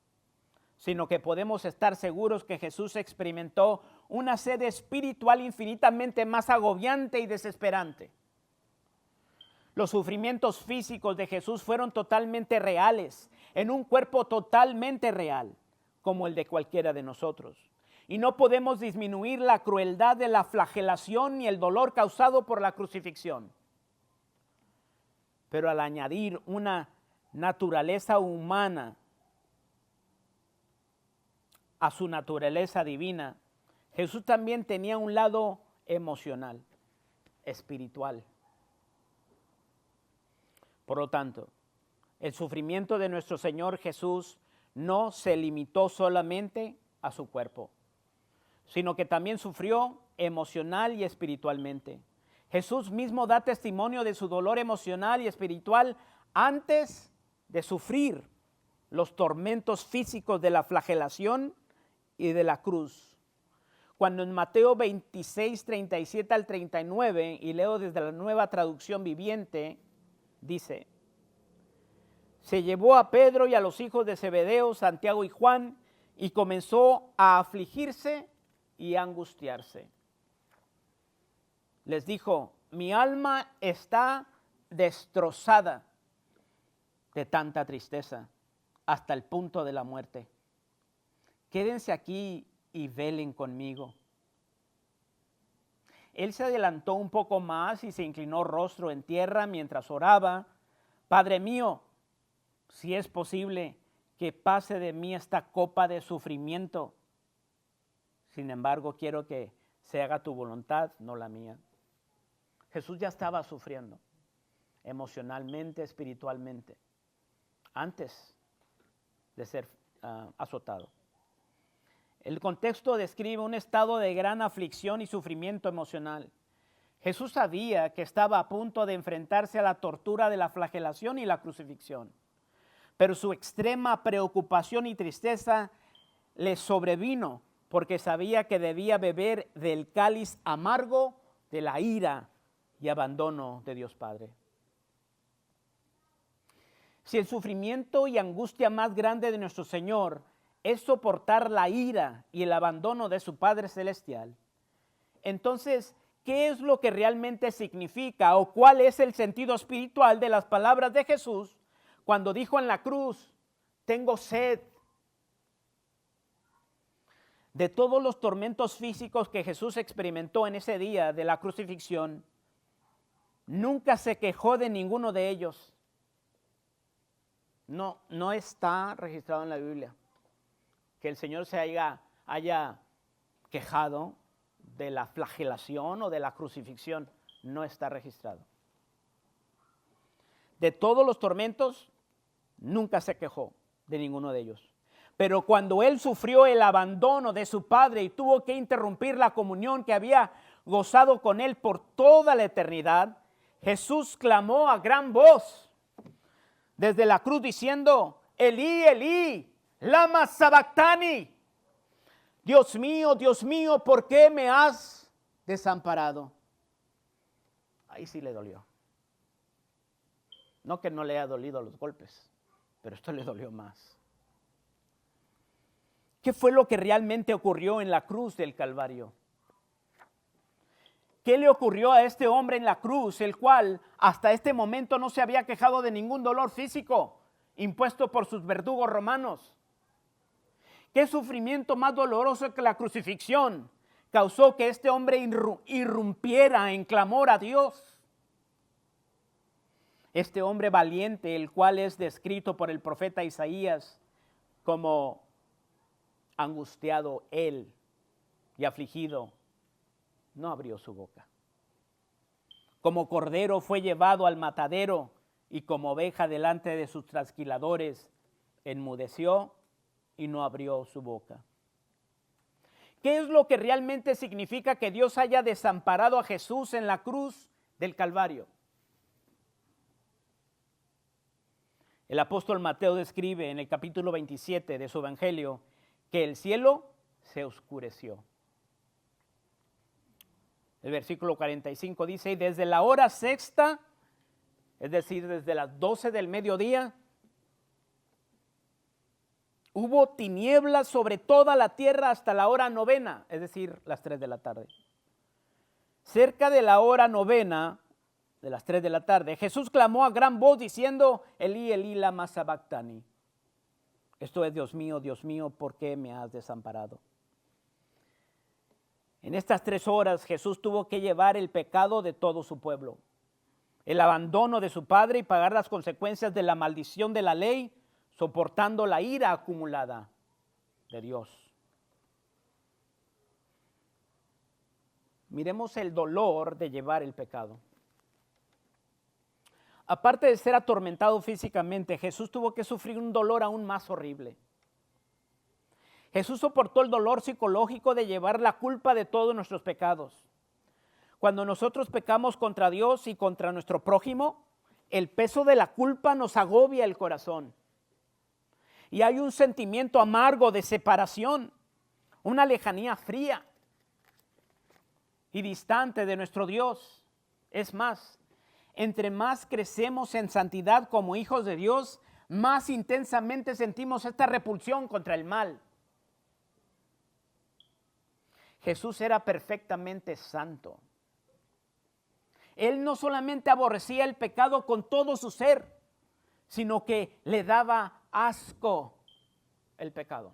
sino que podemos estar seguros que Jesús experimentó una sed espiritual infinitamente más agobiante y desesperante. Los sufrimientos físicos de Jesús fueron totalmente reales, en un cuerpo totalmente real, como el de cualquiera de nosotros. Y no podemos disminuir la crueldad de la flagelación ni el dolor causado por la crucifixión. Pero al añadir una naturaleza humana a su naturaleza divina, Jesús también tenía un lado emocional, espiritual. Por lo tanto, el sufrimiento de nuestro Señor Jesús no se limitó solamente a su cuerpo, sino que también sufrió emocional y espiritualmente. Jesús mismo da testimonio de su dolor emocional y espiritual antes de sufrir los tormentos físicos de la flagelación y de la cruz. Cuando en Mateo 26, 37 al 39, y leo desde la Nueva Traducción Viviente, dice: se llevó a Pedro y a los hijos de Zebedeo, Santiago y Juan, y comenzó a afligirse y a angustiarse. Les dijo: mi alma está destrozada de tanta tristeza hasta el punto de la muerte. Quédense aquí y velen conmigo. Él se adelantó un poco más y se inclinó rostro en tierra mientras oraba: Padre mío, si es posible, que pase de mí esta copa de sufrimiento. Sin embargo, quiero que se haga tu voluntad, no la mía. Jesús ya estaba sufriendo emocionalmente, espiritualmente, antes de ser azotado. El contexto describe un estado de gran aflicción y sufrimiento emocional. Jesús sabía que estaba a punto de enfrentarse a la tortura de la flagelación y la crucifixión, pero su extrema preocupación y tristeza le sobrevino porque sabía que debía beber del cáliz amargo de la ira y abandono de Dios Padre. Si el sufrimiento y angustia más grande de nuestro Señor es soportar la ira y el abandono de su Padre Celestial, entonces, ¿qué es lo que realmente significa o cuál es el sentido espiritual de las palabras de Jesús cuando dijo en la cruz: tengo sed? De todos los tormentos físicos que Jesús experimentó en ese día de la crucifixión, nunca se quejó de ninguno de ellos. No está registrado en la Biblia que el Señor se haya quejado de la flagelación o de la crucifixión. No está registrado. De todos los tormentos, nunca se quejó de ninguno de ellos. Pero cuando Él sufrió el abandono de su Padre y tuvo que interrumpir la comunión que había gozado con Él por toda la eternidad, Jesús clamó a gran voz desde la cruz diciendo: Elí, Elí, lama sabactani. Dios mío, ¿por qué me has desamparado? Ahí sí le dolió. No que no le haya dolido los golpes, pero esto le dolió más. ¿Qué fue lo que realmente ocurrió en la cruz del Calvario? ¿Qué le ocurrió a este hombre en la cruz, el cual hasta este momento no se había quejado de ningún dolor físico impuesto por sus verdugos romanos? ¿Qué sufrimiento más doloroso que la crucifixión? causó que este hombre irrumpiera en clamor a Dios. Este hombre valiente, el cual es descrito por el profeta Isaías como angustiado él y afligido, no abrió su boca. Como cordero fue llevado al matadero y como oveja delante de sus trasquiladores, enmudeció y no abrió su boca. ¿Qué es lo que realmente significa que Dios haya desamparado a Jesús en la cruz del Calvario? El apóstol Mateo describe en el capítulo 27 de su evangelio que el cielo se oscureció. El versículo 45 dice, y desde la hora sexta, es decir, desde las 12 del mediodía, hubo tinieblas sobre toda la tierra hasta la hora novena, es decir, las 3 de la tarde. Cerca de la hora novena, de las 3 de la tarde, Jesús clamó a gran voz diciendo, Elí, Elí, lama sabactani. Esto es, Dios mío, ¿por qué me has desamparado? En estas 3 horas Jesús tuvo que llevar el pecado de todo su pueblo, el abandono de su padre y pagar las consecuencias de la maldición de la ley, soportando la ira acumulada de Dios. Miremos el dolor de llevar el pecado. Aparte de ser atormentado físicamente, Jesús tuvo que sufrir un dolor aún más horrible. Jesús soportó el dolor psicológico de llevar la culpa de todos nuestros pecados. Cuando nosotros pecamos contra Dios y contra nuestro prójimo, el peso de la culpa nos agobia el corazón. Y hay un sentimiento amargo de separación, una lejanía fría y distante de nuestro Dios. Es más, entre más crecemos en santidad como hijos de Dios, más intensamente sentimos esta repulsión contra el mal. Jesús era perfectamente santo. Él no solamente aborrecía el pecado con todo su ser, sino que le daba asco el pecado.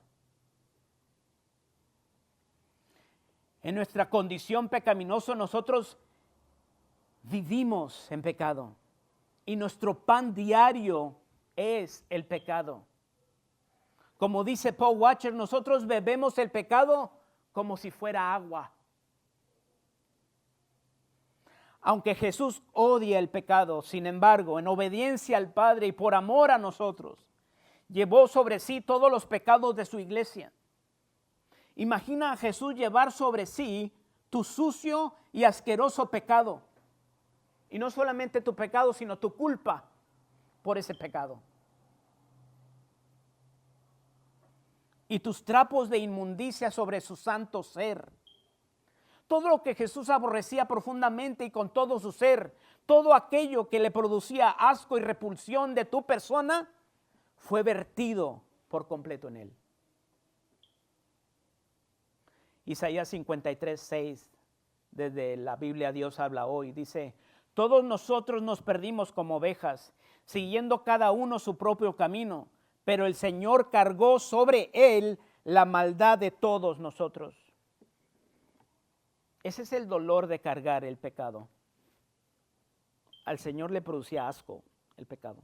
En nuestra condición pecaminosa nosotros vivimos en pecado y nuestro pan diario es el pecado. Como dice Paul Washer, nosotros bebemos el pecado como si fuera agua. Aunque Jesús odia el pecado, sin embargo, en obediencia al Padre y por amor a nosotros, llevó sobre sí todos los pecados de su iglesia. Imagina a Jesús llevar sobre sí tu sucio y asqueroso pecado. Y no solamente tu pecado, sino tu culpa por ese pecado. Y tus trapos de inmundicia sobre su santo ser. Todo lo que Jesús aborrecía profundamente y con todo su ser, todo aquello que le producía asco y repulsión de tu persona, fue vertido por completo en él. Isaías 53:6, desde la Biblia Dios habla hoy, dice, todos nosotros nos perdimos como ovejas, siguiendo cada uno su propio camino, pero el Señor cargó sobre él la maldad de todos nosotros. Ese es el dolor de cargar el pecado. Al Señor le producía asco el pecado.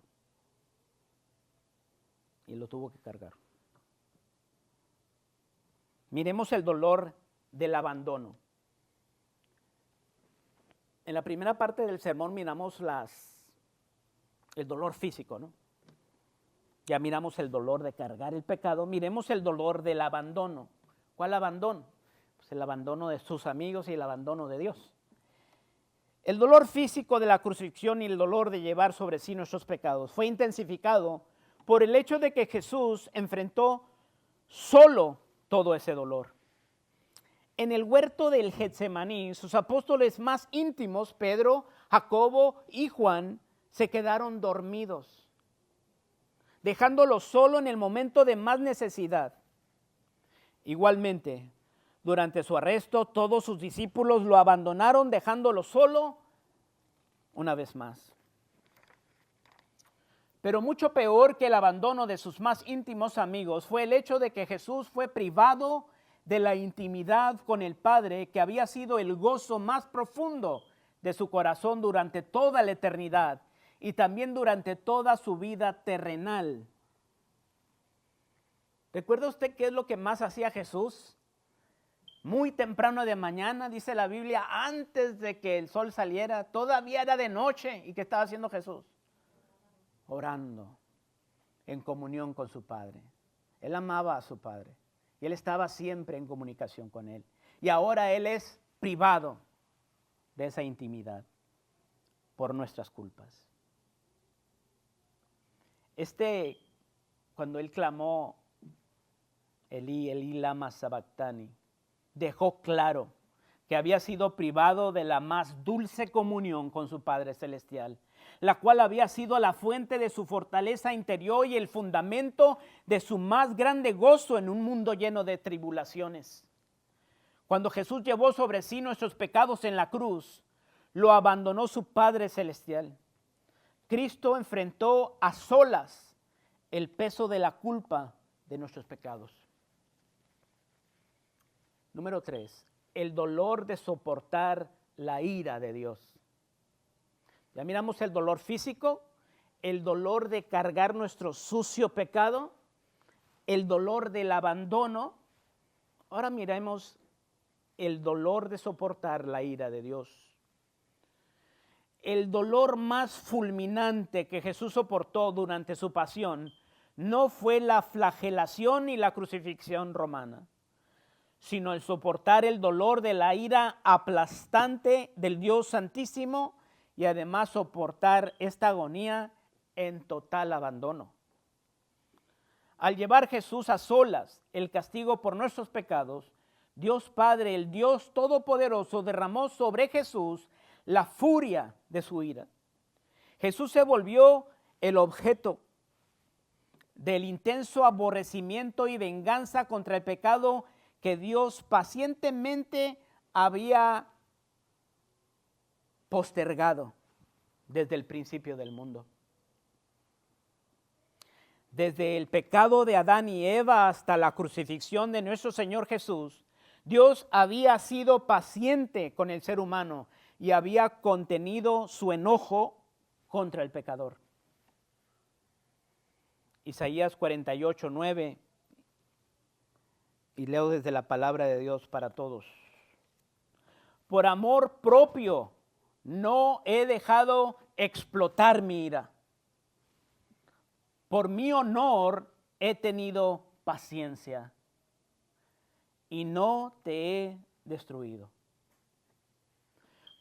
Y lo tuvo que cargar. Miremos el dolor del abandono. En la primera parte del sermón miramos el dolor físico, ¿no? Ya miramos el dolor de cargar el pecado. Miremos el dolor del abandono. ¿Cuál abandono? Pues el abandono de sus amigos y el abandono de Dios. El dolor físico de la crucifixión y el dolor de llevar sobre sí nuestros pecados fue intensificado por el hecho de que Jesús enfrentó solo todo ese dolor. En el huerto del Getsemaní, sus apóstoles más íntimos, Pedro, Jacobo y Juan, se quedaron dormidos, dejándolo solo en el momento de más necesidad. Igualmente, durante su arresto, todos sus discípulos lo abandonaron, dejándolo solo una vez más. Pero mucho peor que el abandono de sus más íntimos amigos fue el hecho de que Jesús fue privado de la intimidad con el Padre, que había sido el gozo más profundo de su corazón durante toda la eternidad y también durante toda su vida terrenal. ¿Recuerda usted qué es lo que más hacía Jesús? Muy temprano de mañana, dice la Biblia, antes de que el sol saliera, todavía era de noche. ¿Y qué estaba haciendo Jesús? Orando en comunión con su Padre. Él amaba a su Padre y Él estaba siempre en comunicación con Él. Y ahora Él es privado de esa intimidad por nuestras culpas. Cuando Él clamó, Elí, Elí, lama sabactani, dejó claro que había sido privado de la más dulce comunión con su Padre Celestial, la cual había sido la fuente de su fortaleza interior y el fundamento de su más grande gozo en un mundo lleno de tribulaciones. Cuando Jesús llevó sobre sí nuestros pecados en la cruz, lo abandonó su Padre Celestial. Cristo enfrentó a solas el peso de la culpa de nuestros pecados. Número 3, el dolor de soportar la ira de Dios. Ya miramos el dolor físico, el dolor de cargar nuestro sucio pecado, el dolor del abandono. Ahora miremos el dolor de soportar la ira de Dios. El dolor más fulminante que Jesús soportó durante su pasión no fue la flagelación y la crucifixión romana, sino el soportar el dolor de la ira aplastante del Dios Santísimo y además soportar esta agonía en total abandono. Al llevar Jesús a solas el castigo por nuestros pecados, Dios Padre, el Dios Todopoderoso, derramó sobre Jesús la furia de su ira. Jesús se volvió el objeto del intenso aborrecimiento y venganza contra el pecado que Dios pacientemente había postergado desde el principio del mundo. Desde el pecado de Adán y Eva hasta la crucifixión de nuestro Señor Jesús, Dios había sido paciente con el ser humano y había contenido su enojo contra el pecador. Isaías 48:9, y leo desde la palabra de Dios para todos. Por amor propio no he dejado explotar mi ira. Por mi honor he tenido paciencia y no te he destruido.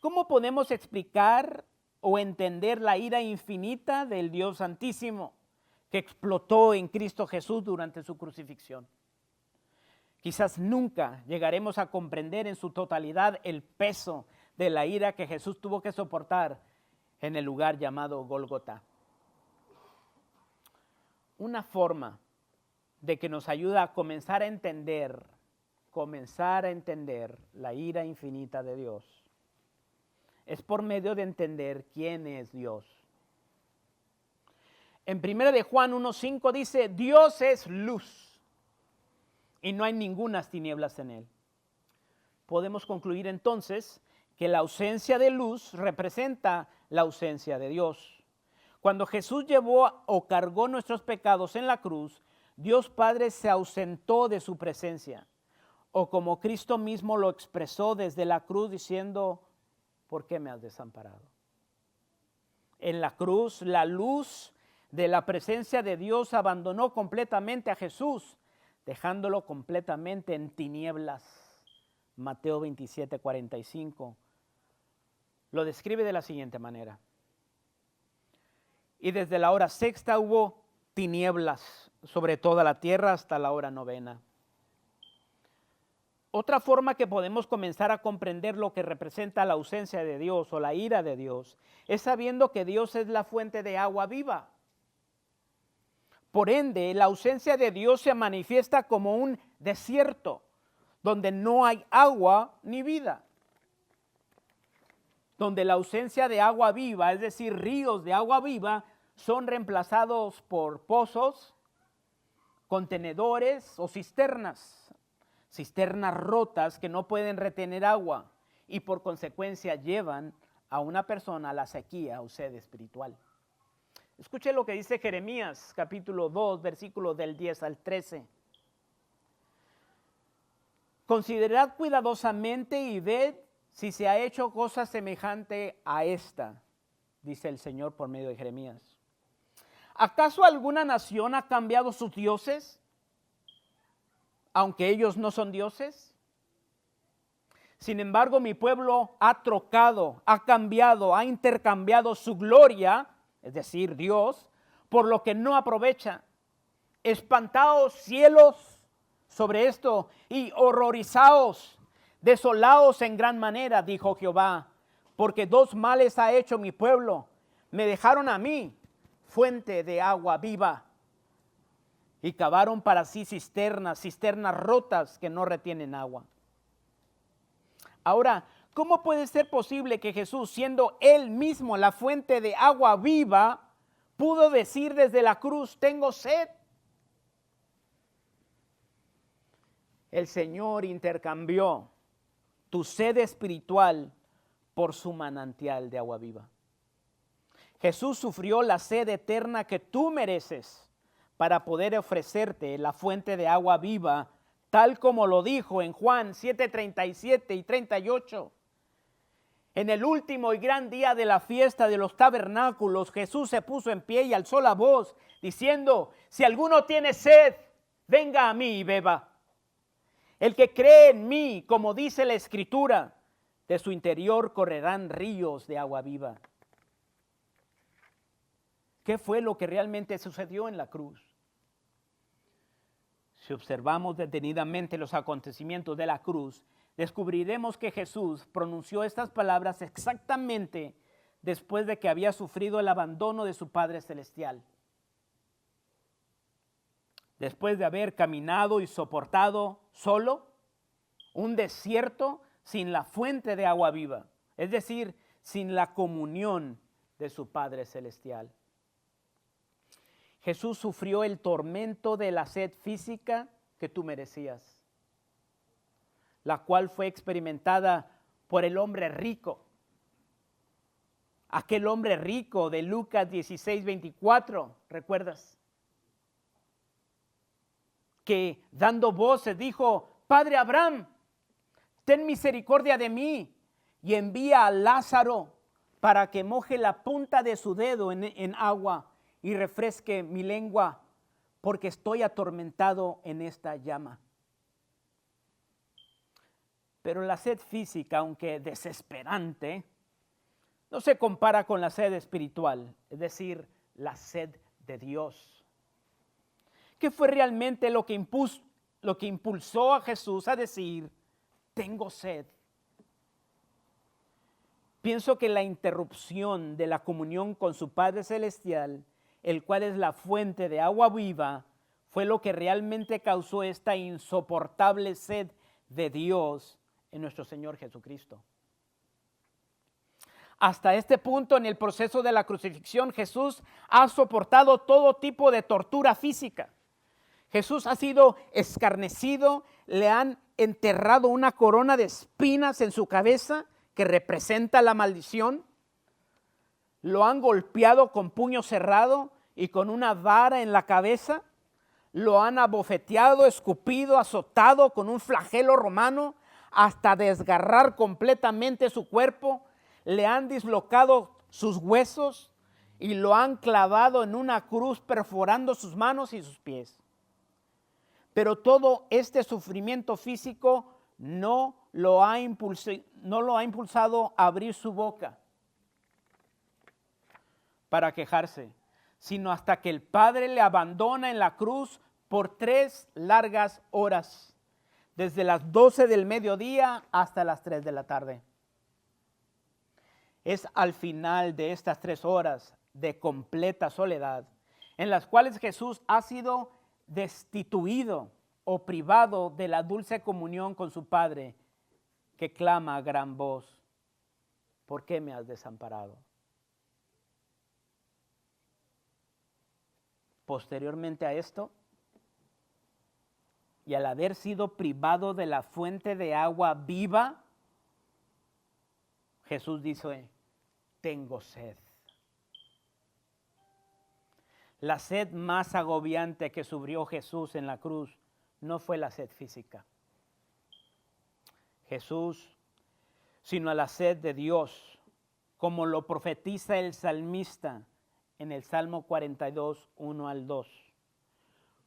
¿Cómo podemos explicar o entender la ira infinita del Dios Santísimo que explotó en Cristo Jesús durante su crucifixión? Quizás nunca llegaremos a comprender en su totalidad el peso de la ira que Jesús tuvo que soportar en el lugar llamado Gólgota. Una forma de que nos ayuda a comenzar a entender la ira infinita de Dios es por medio de entender quién es Dios. En 1 de Juan 1:5 dice, Dios es luz y no hay ningunas tinieblas en él. Podemos concluir entonces que la ausencia de luz representa la ausencia de Dios. Cuando Jesús llevó o cargó nuestros pecados en la cruz, Dios Padre se ausentó de su presencia, o como Cristo mismo lo expresó desde la cruz diciendo, ¿por qué me has desamparado? En la cruz, la luz de la presencia de Dios abandonó completamente a Jesús, dejándolo completamente en tinieblas. Mateo 27:45 lo describe de la siguiente manera. Y desde la hora sexta hubo tinieblas sobre toda la tierra hasta la hora novena. Otra forma que podemos comenzar a comprender lo que representa la ausencia de Dios o la ira de Dios es sabiendo que Dios es la fuente de agua viva. Por ende, la ausencia de Dios se manifiesta como un desierto, donde no hay agua ni vida. Donde la ausencia de agua viva, es decir, ríos de agua viva, son reemplazados por pozos, contenedores o cisternas. cisternas rotas que no pueden retener agua y por consecuencia llevan a una persona a la sequía o sed espiritual. Escuche lo que dice Jeremías capítulo 2, versículos del 10 al 13. Considerad cuidadosamente y ved si se ha hecho cosa semejante a esta, dice el Señor por medio de Jeremías. ¿Acaso alguna nación ha cambiado sus dioses, aunque ellos no son dioses? Sin embargo, mi pueblo ha trocado, ha cambiado, ha intercambiado su gloria, es decir, Dios, por lo que no aprovecha. Espantaos cielos sobre esto y horrorizaos, desolaos en gran manera, dijo Jehová, porque dos males ha hecho mi pueblo. Me dejaron a mí, fuente de agua viva, y cavaron para sí cisternas rotas que no retienen agua. Ahora, ¿cómo puede ser posible que Jesús, siendo Él mismo la fuente de agua viva, pudo decir desde la cruz, tengo sed? El Señor intercambió tu sed espiritual por su manantial de agua viva. Jesús sufrió la sed eterna que tú mereces para poder ofrecerte la fuente de agua viva, tal como lo dijo en Juan 7:37 y 38. En el último y gran día de la fiesta de los tabernáculos, Jesús se puso en pie y alzó la voz, diciendo, si alguno tiene sed, venga a mí y beba. El que cree en mí, como dice la Escritura, de su interior correrán ríos de agua viva. ¿Qué fue lo que realmente sucedió en la cruz? Si observamos detenidamente los acontecimientos de la cruz, descubriremos que Jesús pronunció estas palabras exactamente después de que había sufrido el abandono de su Padre Celestial. Después de haber caminado y soportado solo un desierto sin la fuente de agua viva, es decir, sin la comunión de su Padre Celestial. Jesús sufrió el tormento de la sed física que tú merecías, la cual fue experimentada por el hombre rico. Aquel hombre rico de Lucas 16:24, ¿recuerdas? Que dando voces dijo, Padre Abraham, ten misericordia de mí y envía a Lázaro para que moje la punta de su dedo en agua y refresque mi lengua, porque estoy atormentado en esta llama. Pero la sed física, aunque desesperante, no se compara con la sed espiritual, es decir, la sed de Dios. ¿Qué fue realmente lo que impulsó a Jesús a decir, tengo sed? Pienso que la interrupción de la comunión con su Padre Celestial, el cual es la fuente de agua viva, fue lo que realmente causó esta insoportable sed de Dios en nuestro Señor Jesucristo. Hasta este punto en el proceso de la crucifixión, Jesús ha soportado todo tipo de tortura física. Jesús ha sido escarnecido, le han enterrado una corona de espinas en su cabeza que representa la maldición. Lo han golpeado con puño cerrado y con una vara en la cabeza. Lo han abofeteado, escupido, azotado con un flagelo romano hasta desgarrar completamente su cuerpo. Le han dislocado sus huesos y lo han clavado en una cruz perforando sus manos y sus pies. Pero todo este sufrimiento físico no lo ha impulsado a abrir su boca para quejarse, sino hasta que el Padre le abandona en la cruz por 3 largas horas, desde las 12 del mediodía hasta las 3 de la tarde. Es al final de estas 3 horas de completa soledad, en las cuales Jesús ha sido destituido o privado de la dulce comunión con su Padre, que clama a gran voz, ¿por qué me has desamparado? Posteriormente a esto, y al haber sido privado de la fuente de agua viva, Jesús dice, tengo sed. La sed más agobiante que sufrió Jesús en la cruz no fue la sed física. Jesús, sino la sed de Dios, como lo profetiza el salmista en el Salmo 42, 1 al 2.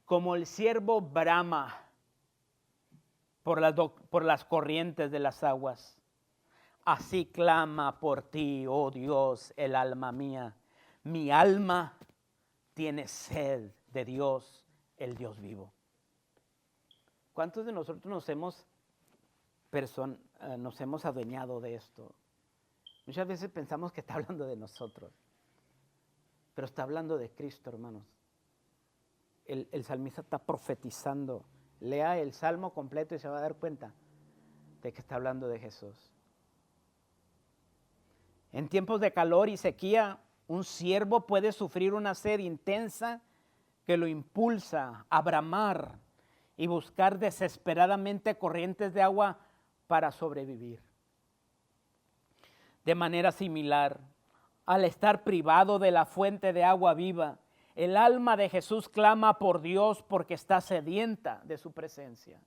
Como el siervo brama por las corrientes de las aguas, así clama por ti, oh Dios, el alma mía. Mi alma tiene sed de Dios, el Dios vivo. ¿Cuántos de nosotros nos hemos adueñado de esto? Muchas veces pensamos que está hablando de nosotros, pero está hablando de Cristo, hermanos. El salmista está profetizando. Lea el salmo completo y se va a dar cuenta de que está hablando de Jesús. En tiempos de calor y sequía, un siervo puede sufrir una sed intensa que lo impulsa a bramar y buscar desesperadamente corrientes de agua para sobrevivir. De manera similar, al estar privado de la fuente de agua viva, el alma de Jesús clama por Dios porque está sedienta de su presencia.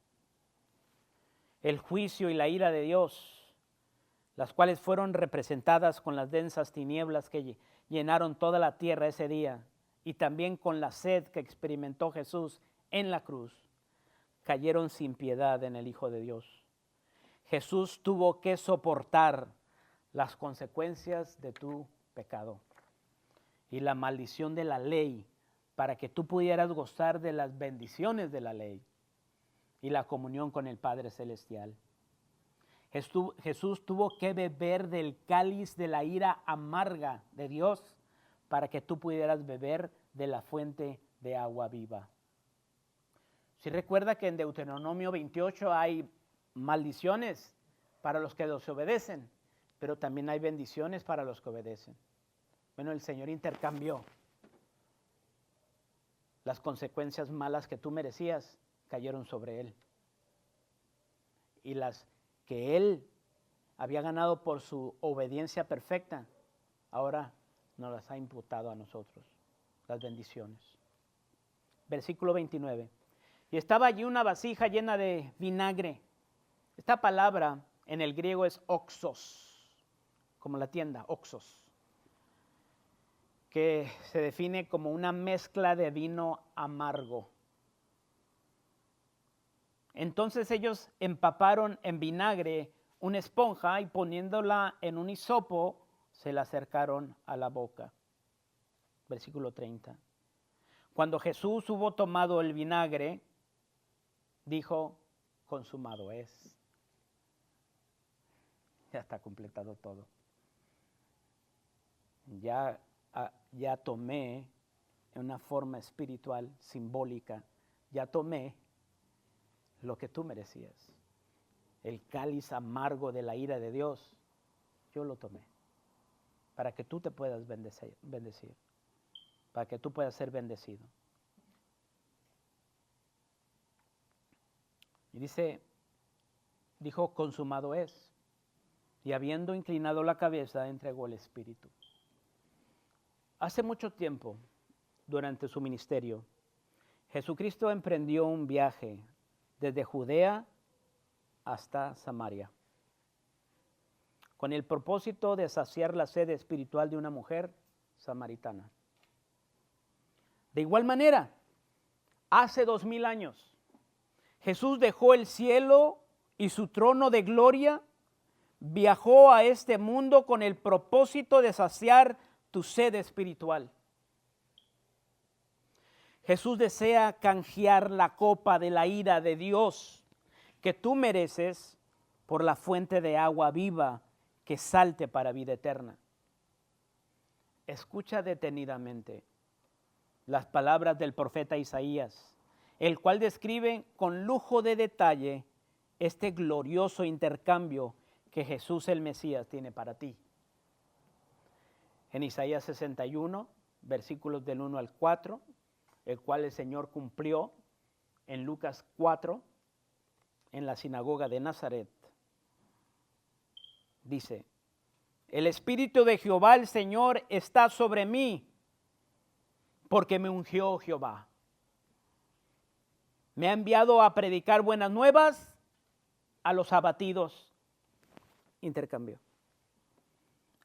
El juicio y la ira de Dios, las cuales fueron representadas con las densas tinieblas que llenaron toda la tierra ese día, y también con la sed que experimentó Jesús en la cruz, cayeron sin piedad en el Hijo de Dios. Jesús tuvo que soportar las consecuencias de tu pecado y la maldición de la ley para que tú pudieras gozar de las bendiciones de la ley y la comunión con el Padre Celestial. Jesús tuvo que beber del cáliz de la ira amarga de Dios para que tú pudieras beber de la fuente de agua viva. Si recuerda que en Deuteronomio 28 hay maldiciones para los que desobedecen, pero también hay bendiciones para los que obedecen. Bueno, el Señor intercambió. Las consecuencias malas que tú merecías cayeron sobre Él. Y las que Él había ganado por su obediencia perfecta, ahora nos las ha imputado a nosotros, las bendiciones. Versículo 29. Y estaba allí una vasija llena de vinagre. Esta palabra en el griego es oxos, como la tienda, oxos, que se define como una mezcla de vino amargo. Entonces ellos empaparon en vinagre una esponja y poniéndola en un hisopo, se la acercaron a la boca. Versículo 30. Cuando Jesús hubo tomado el vinagre, dijo, consumado es. Ya está completado todo. Ya tomé en una forma espiritual, simbólica, ya tomé lo que tú merecías. El cáliz amargo de la ira de Dios, yo lo tomé. Para que tú te puedas bendecir. Para que tú puedas ser bendecido. Y dijo, consumado es. Y habiendo inclinado la cabeza, entregó el espíritu. Hace mucho tiempo, durante su ministerio, Jesucristo emprendió un viaje desde Judea hasta Samaria, con el propósito de saciar la sed espiritual de una mujer samaritana. De igual manera, hace 2000 años, Jesús dejó el cielo y su trono de gloria, viajó a este mundo con el propósito de saciar tu sed espiritual. Jesús desea canjear la copa de la ira de Dios que tú mereces por la fuente de agua viva que salte para vida eterna. Escucha detenidamente las palabras del profeta Isaías, el cual describe con lujo de detalle este glorioso intercambio que Jesús el Mesías tiene para ti. En Isaías 61, versículos del 1 al 4, el cual el Señor cumplió en Lucas 4, en la sinagoga de Nazaret. Dice, el Espíritu de Jehová el Señor está sobre mí, porque me ungió Jehová. Me ha enviado a predicar buenas nuevas a los abatidos. Intercambio.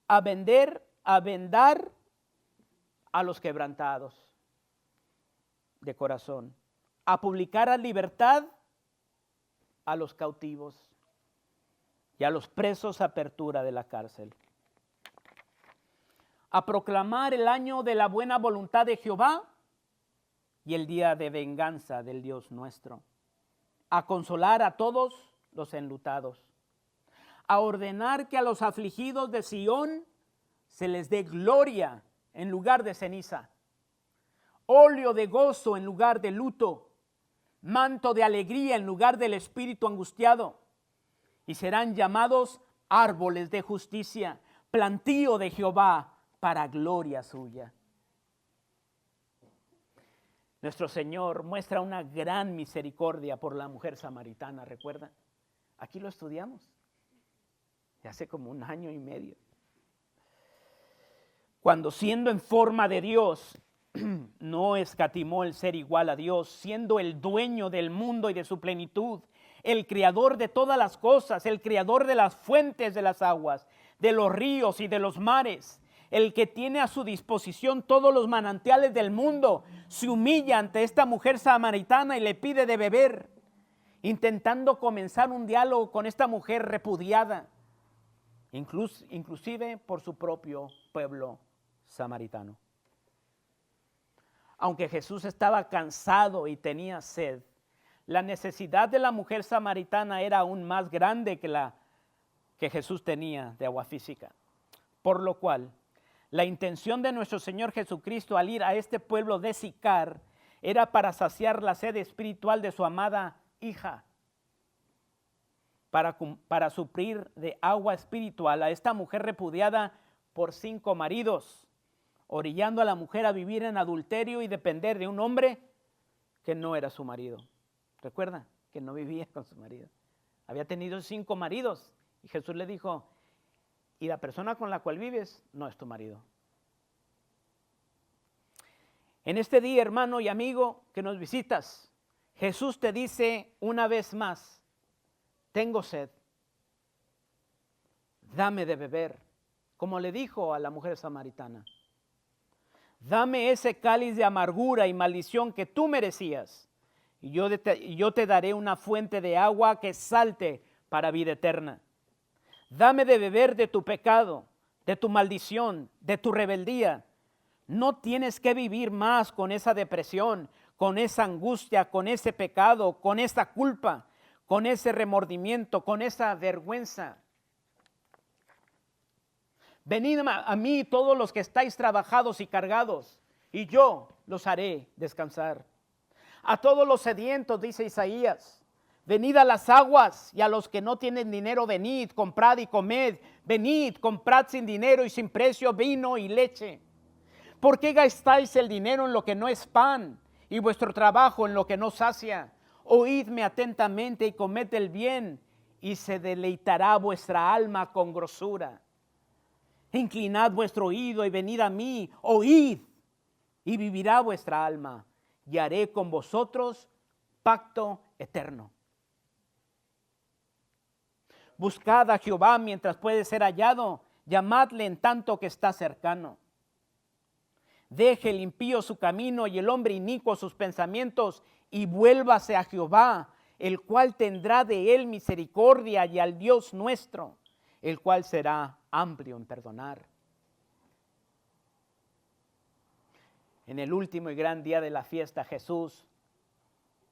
A vendar a los quebrantados de corazón. A publicar a libertad a los cautivos y a los presos apertura de la cárcel. A proclamar el año de la buena voluntad de Jehová y el día de venganza del Dios nuestro. A consolar a todos los enlutados. A ordenar que a los afligidos de Sión se les dé gloria en lugar de ceniza, óleo de gozo en lugar de luto, manto de alegría en lugar del espíritu angustiado, y serán llamados árboles de justicia, plantío de Jehová para gloria suya. Nuestro Señor muestra una gran misericordia por la mujer samaritana, ¿recuerdan? Aquí lo estudiamos, de hace como 1 año y medio. Cuando siendo en forma de Dios, no escatimó el ser igual a Dios, siendo el dueño del mundo y de su plenitud, el creador de todas las cosas, el creador de las fuentes de las aguas, de los ríos y de los mares, el que tiene a su disposición todos los manantiales del mundo, se humilla ante esta mujer samaritana y le pide de beber, intentando comenzar un diálogo con esta mujer repudiada, inclusive por su propio pueblo samaritano. Aunque Jesús estaba cansado y tenía sed, la necesidad de la mujer samaritana era aún más grande que la que Jesús tenía de agua física. Por lo cual, la intención de nuestro Señor Jesucristo al ir a este pueblo de Sicar era para saciar la sed espiritual de su amada hija, para suplir de agua espiritual a esta mujer repudiada por 5 maridos, orillando a la mujer a vivir en adulterio y depender de un hombre que no era su marido. Recuerda que no vivía con su marido. Había tenido 5 maridos y Jesús le dijo, y la persona con la cual vives no es tu marido. En este día, hermano y amigo que nos visitas, Jesús te dice una vez más, tengo sed, dame de beber, como le dijo a la mujer samaritana. Dame ese cáliz de amargura y maldición que tú merecías, y yo te daré una fuente de agua que salte para vida eterna. Dame de beber de tu pecado, de tu maldición, de tu rebeldía. No tienes que vivir más con esa depresión, con esa angustia, con ese pecado, con esa culpa, con ese remordimiento, con esa vergüenza. Venid a mí todos los que estáis trabajados y cargados, y yo los haré descansar. A todos los sedientos, dice Isaías, venid a las aguas, y a los que no tienen dinero, venid, comprad y comed. Venid, comprad sin dinero y sin precio vino y leche. ¿Por qué gastáis el dinero en lo que no es pan, y vuestro trabajo en lo que no sacia? Oídme atentamente y comed el bien, y se deleitará vuestra alma con grosura. Inclinad vuestro oído y venid a mí, oíd, y vivirá vuestra alma, y haré con vosotros pacto eterno. Buscad a Jehová mientras puede ser hallado, llamadle en tanto que está cercano. Deje el impío su camino y el hombre inicuo sus pensamientos, y vuélvase a Jehová, el cual tendrá de él misericordia, y al Dios nuestro, el cual será amplio en perdonar. En el último y gran día de la fiesta, Jesús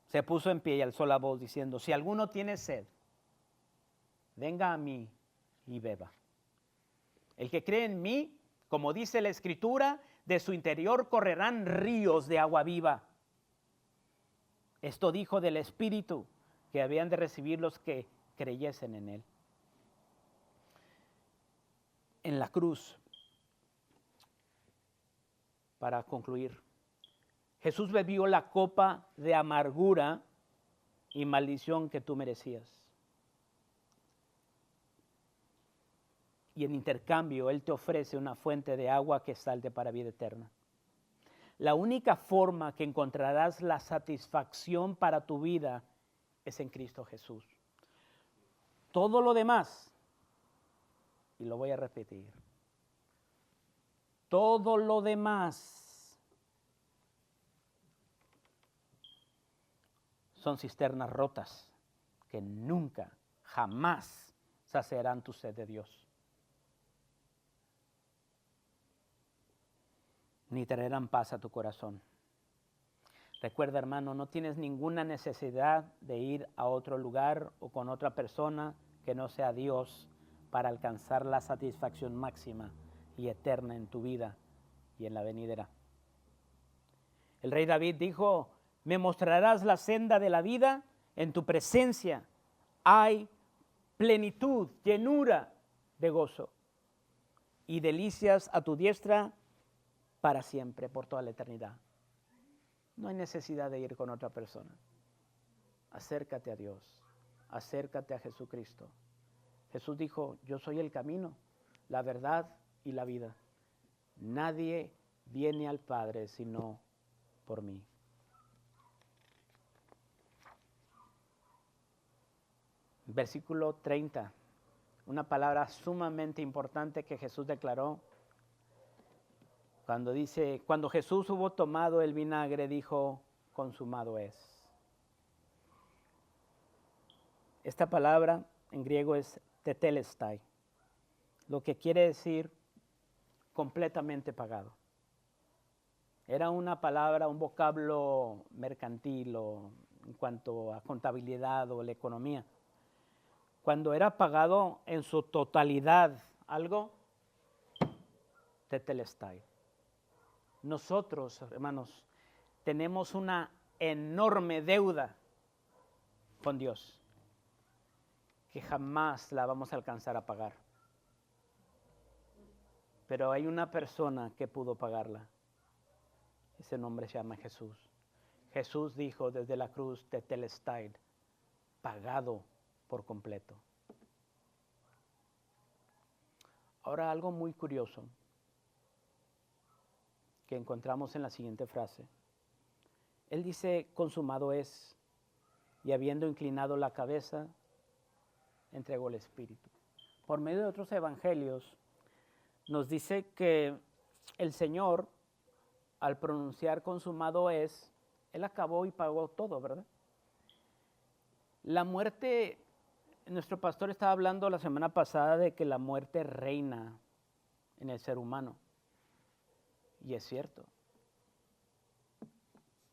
se puso en pie y alzó la voz diciendo, si alguno tiene sed, venga a mí y beba. El que cree en mí, como dice la Escritura, de su interior correrán ríos de agua viva. Esto dijo del Espíritu que habían de recibir los que creyesen en él. En la cruz, para concluir, Jesús bebió la copa de amargura y maldición que tú merecías. Y en intercambio, Él te ofrece una fuente de agua que salte para vida eterna. La única forma que encontrarás la satisfacción para tu vida es en Cristo Jesús. Todo lo demás, y lo voy a repetir, todo lo demás son cisternas rotas que nunca, jamás saciarán tu sed de Dios. Ni traerán paz a tu corazón. Recuerda, hermano, no tienes ninguna necesidad de ir a otro lugar o con otra persona que no sea Dios para alcanzar la satisfacción máxima y eterna en tu vida y en la venidera. El rey David dijo, me mostrarás la senda de la vida, en tu presencia hay plenitud, llenura de gozo y delicias a tu diestra para siempre, por toda la eternidad. No hay necesidad de ir con otra persona. Acércate a Dios, acércate a Jesucristo. Jesús dijo, yo soy el camino, la verdad y la vida. Nadie viene al Padre sino por mí. Versículo 30, una palabra sumamente importante que Jesús declaró. Cuando dice, cuando Jesús hubo tomado el vinagre, dijo, consumado es. Esta palabra en griego es tetelestai, lo que quiere decir completamente pagado. Era una palabra, un vocablo mercantil o en cuanto a contabilidad o la economía. Cuando era pagado en su totalidad algo, tetelestai. Nosotros, hermanos, tenemos una enorme deuda con Dios que jamás la vamos a alcanzar a pagar. Pero hay una persona que pudo pagarla. Ese nombre se llama Jesús. Jesús dijo desde la cruz, tetelestai, pagado por completo. Ahora algo muy curioso que encontramos en la siguiente frase. Él dice, consumado es, y habiendo inclinado la cabeza, entregó el Espíritu. Por medio de otros evangelios, nos dice que el Señor, al pronunciar consumado es, Él acabó y pagó todo, ¿verdad? La muerte, nuestro pastor estaba hablando la semana pasada de que la muerte reina en el ser humano. Y es cierto.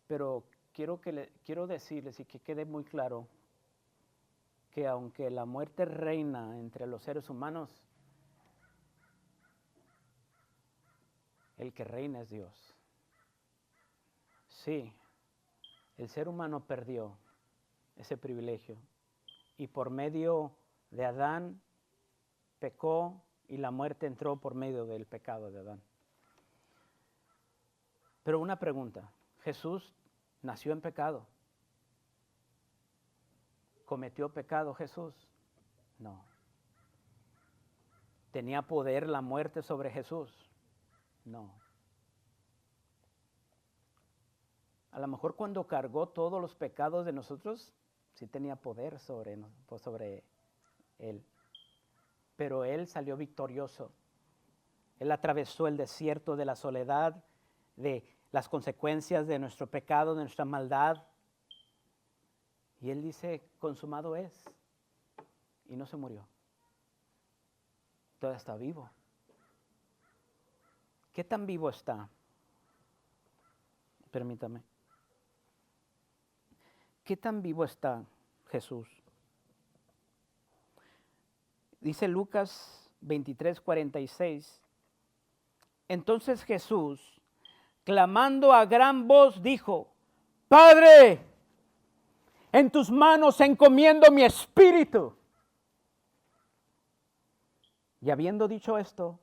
Pero quiero decirles y que quede muy claro que aunque la muerte reina entre los seres humanos, el que reina es Dios. Sí, el ser humano perdió ese privilegio y por medio de Adán pecó y la muerte entró por medio del pecado de Adán. Pero una pregunta, ¿Jesús nació en pecado? ¿Cometió pecado Jesús? No. ¿Tenía poder la muerte sobre Jesús? No. A lo mejor cuando cargó todos los pecados de nosotros, sí tenía poder sobre él. Pero él salió victorioso. Él atravesó el desierto de la soledad, de las consecuencias de nuestro pecado, de nuestra maldad. Y él dice, consumado es. Y no se murió. Todavía está vivo. ¿Qué tan vivo está? Permítame. ¿Qué tan vivo está Jesús? Dice Lucas 23:46. Entonces Jesús, clamando a gran voz, dijo, Padre, en tus manos encomiendo mi espíritu. Y habiendo dicho esto,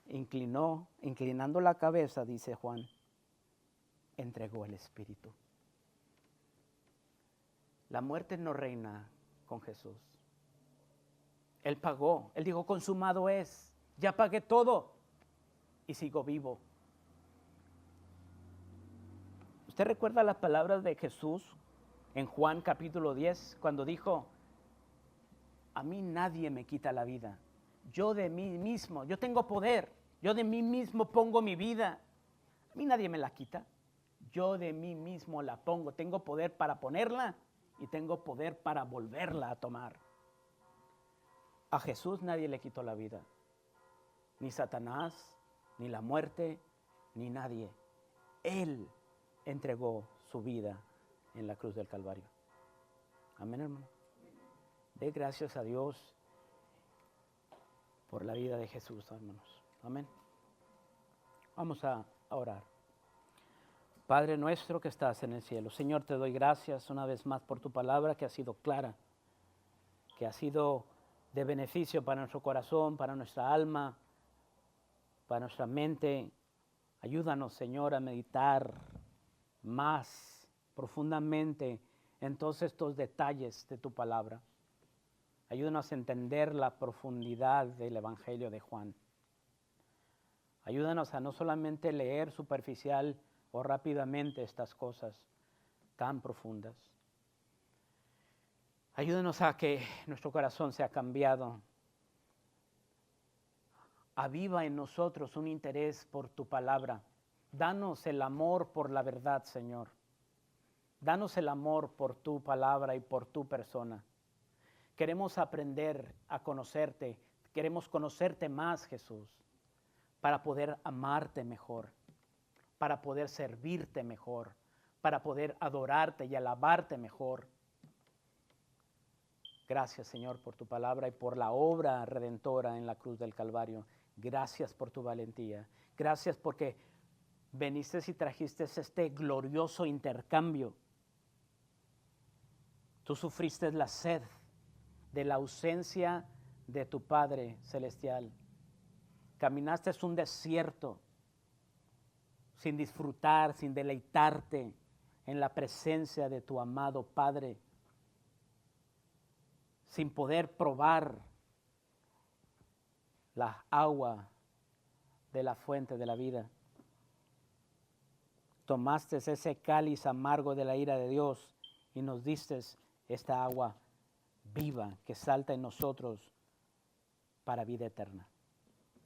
inclinando la cabeza, dice Juan, entregó el espíritu. La muerte no reina con Jesús. Él pagó. Él dijo, consumado es. Ya pagué todo y sigo vivo. ¿Usted recuerda las palabras de Jesús en Juan capítulo 10 cuando dijo, a mí nadie me quita la vida? Yo de mí mismo, yo tengo poder. Yo de mí mismo pongo mi vida. A mí nadie me la quita. Yo de mí mismo la pongo. Tengo poder para ponerla y tengo poder para volverla a tomar. A Jesús nadie le quitó la vida. Ni Satanás, ni la muerte, ni nadie. Él entregó su vida en la cruz del Calvario. Amén, hermano. Dé gracias a Dios por la vida de Jesús, hermanos. Amén. Vamos a orar. Padre nuestro que estás en el cielo, Señor, te doy gracias una vez más por tu palabra que ha sido clara, que ha sido de beneficio para nuestro corazón, para nuestra alma, para nuestra mente. Ayúdanos, Señor, a meditar más profundamente en todos estos detalles de tu palabra. Ayúdanos a entender la profundidad del Evangelio de Juan. Ayúdanos a no solamente leer superficial o rápidamente estas cosas tan profundas. Ayúdanos a que nuestro corazón sea cambiado. Aviva en nosotros un interés por tu palabra. Danos el amor por la verdad, Señor. Danos el amor por tu palabra y por tu persona. Queremos aprender a conocerte. Queremos conocerte más, Jesús, para poder amarte mejor, para poder servirte mejor, para poder adorarte y alabarte mejor. Gracias, Señor, por tu palabra y por la obra redentora en la cruz del Calvario. Gracias por tu valentía. Gracias porque veniste y trajiste este glorioso intercambio. Tú sufriste la sed de la ausencia de tu Padre Celestial. Caminaste un desierto sin disfrutar, sin deleitarte en la presencia de tu amado Padre, sin poder probar la agua de la fuente de la vida. Tomaste ese cáliz amargo de la ira de Dios y nos diste esta agua viva que salta en nosotros para vida eterna.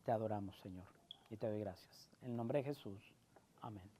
Te adoramos, Señor, y te doy gracias. En el nombre de Jesús. Amén.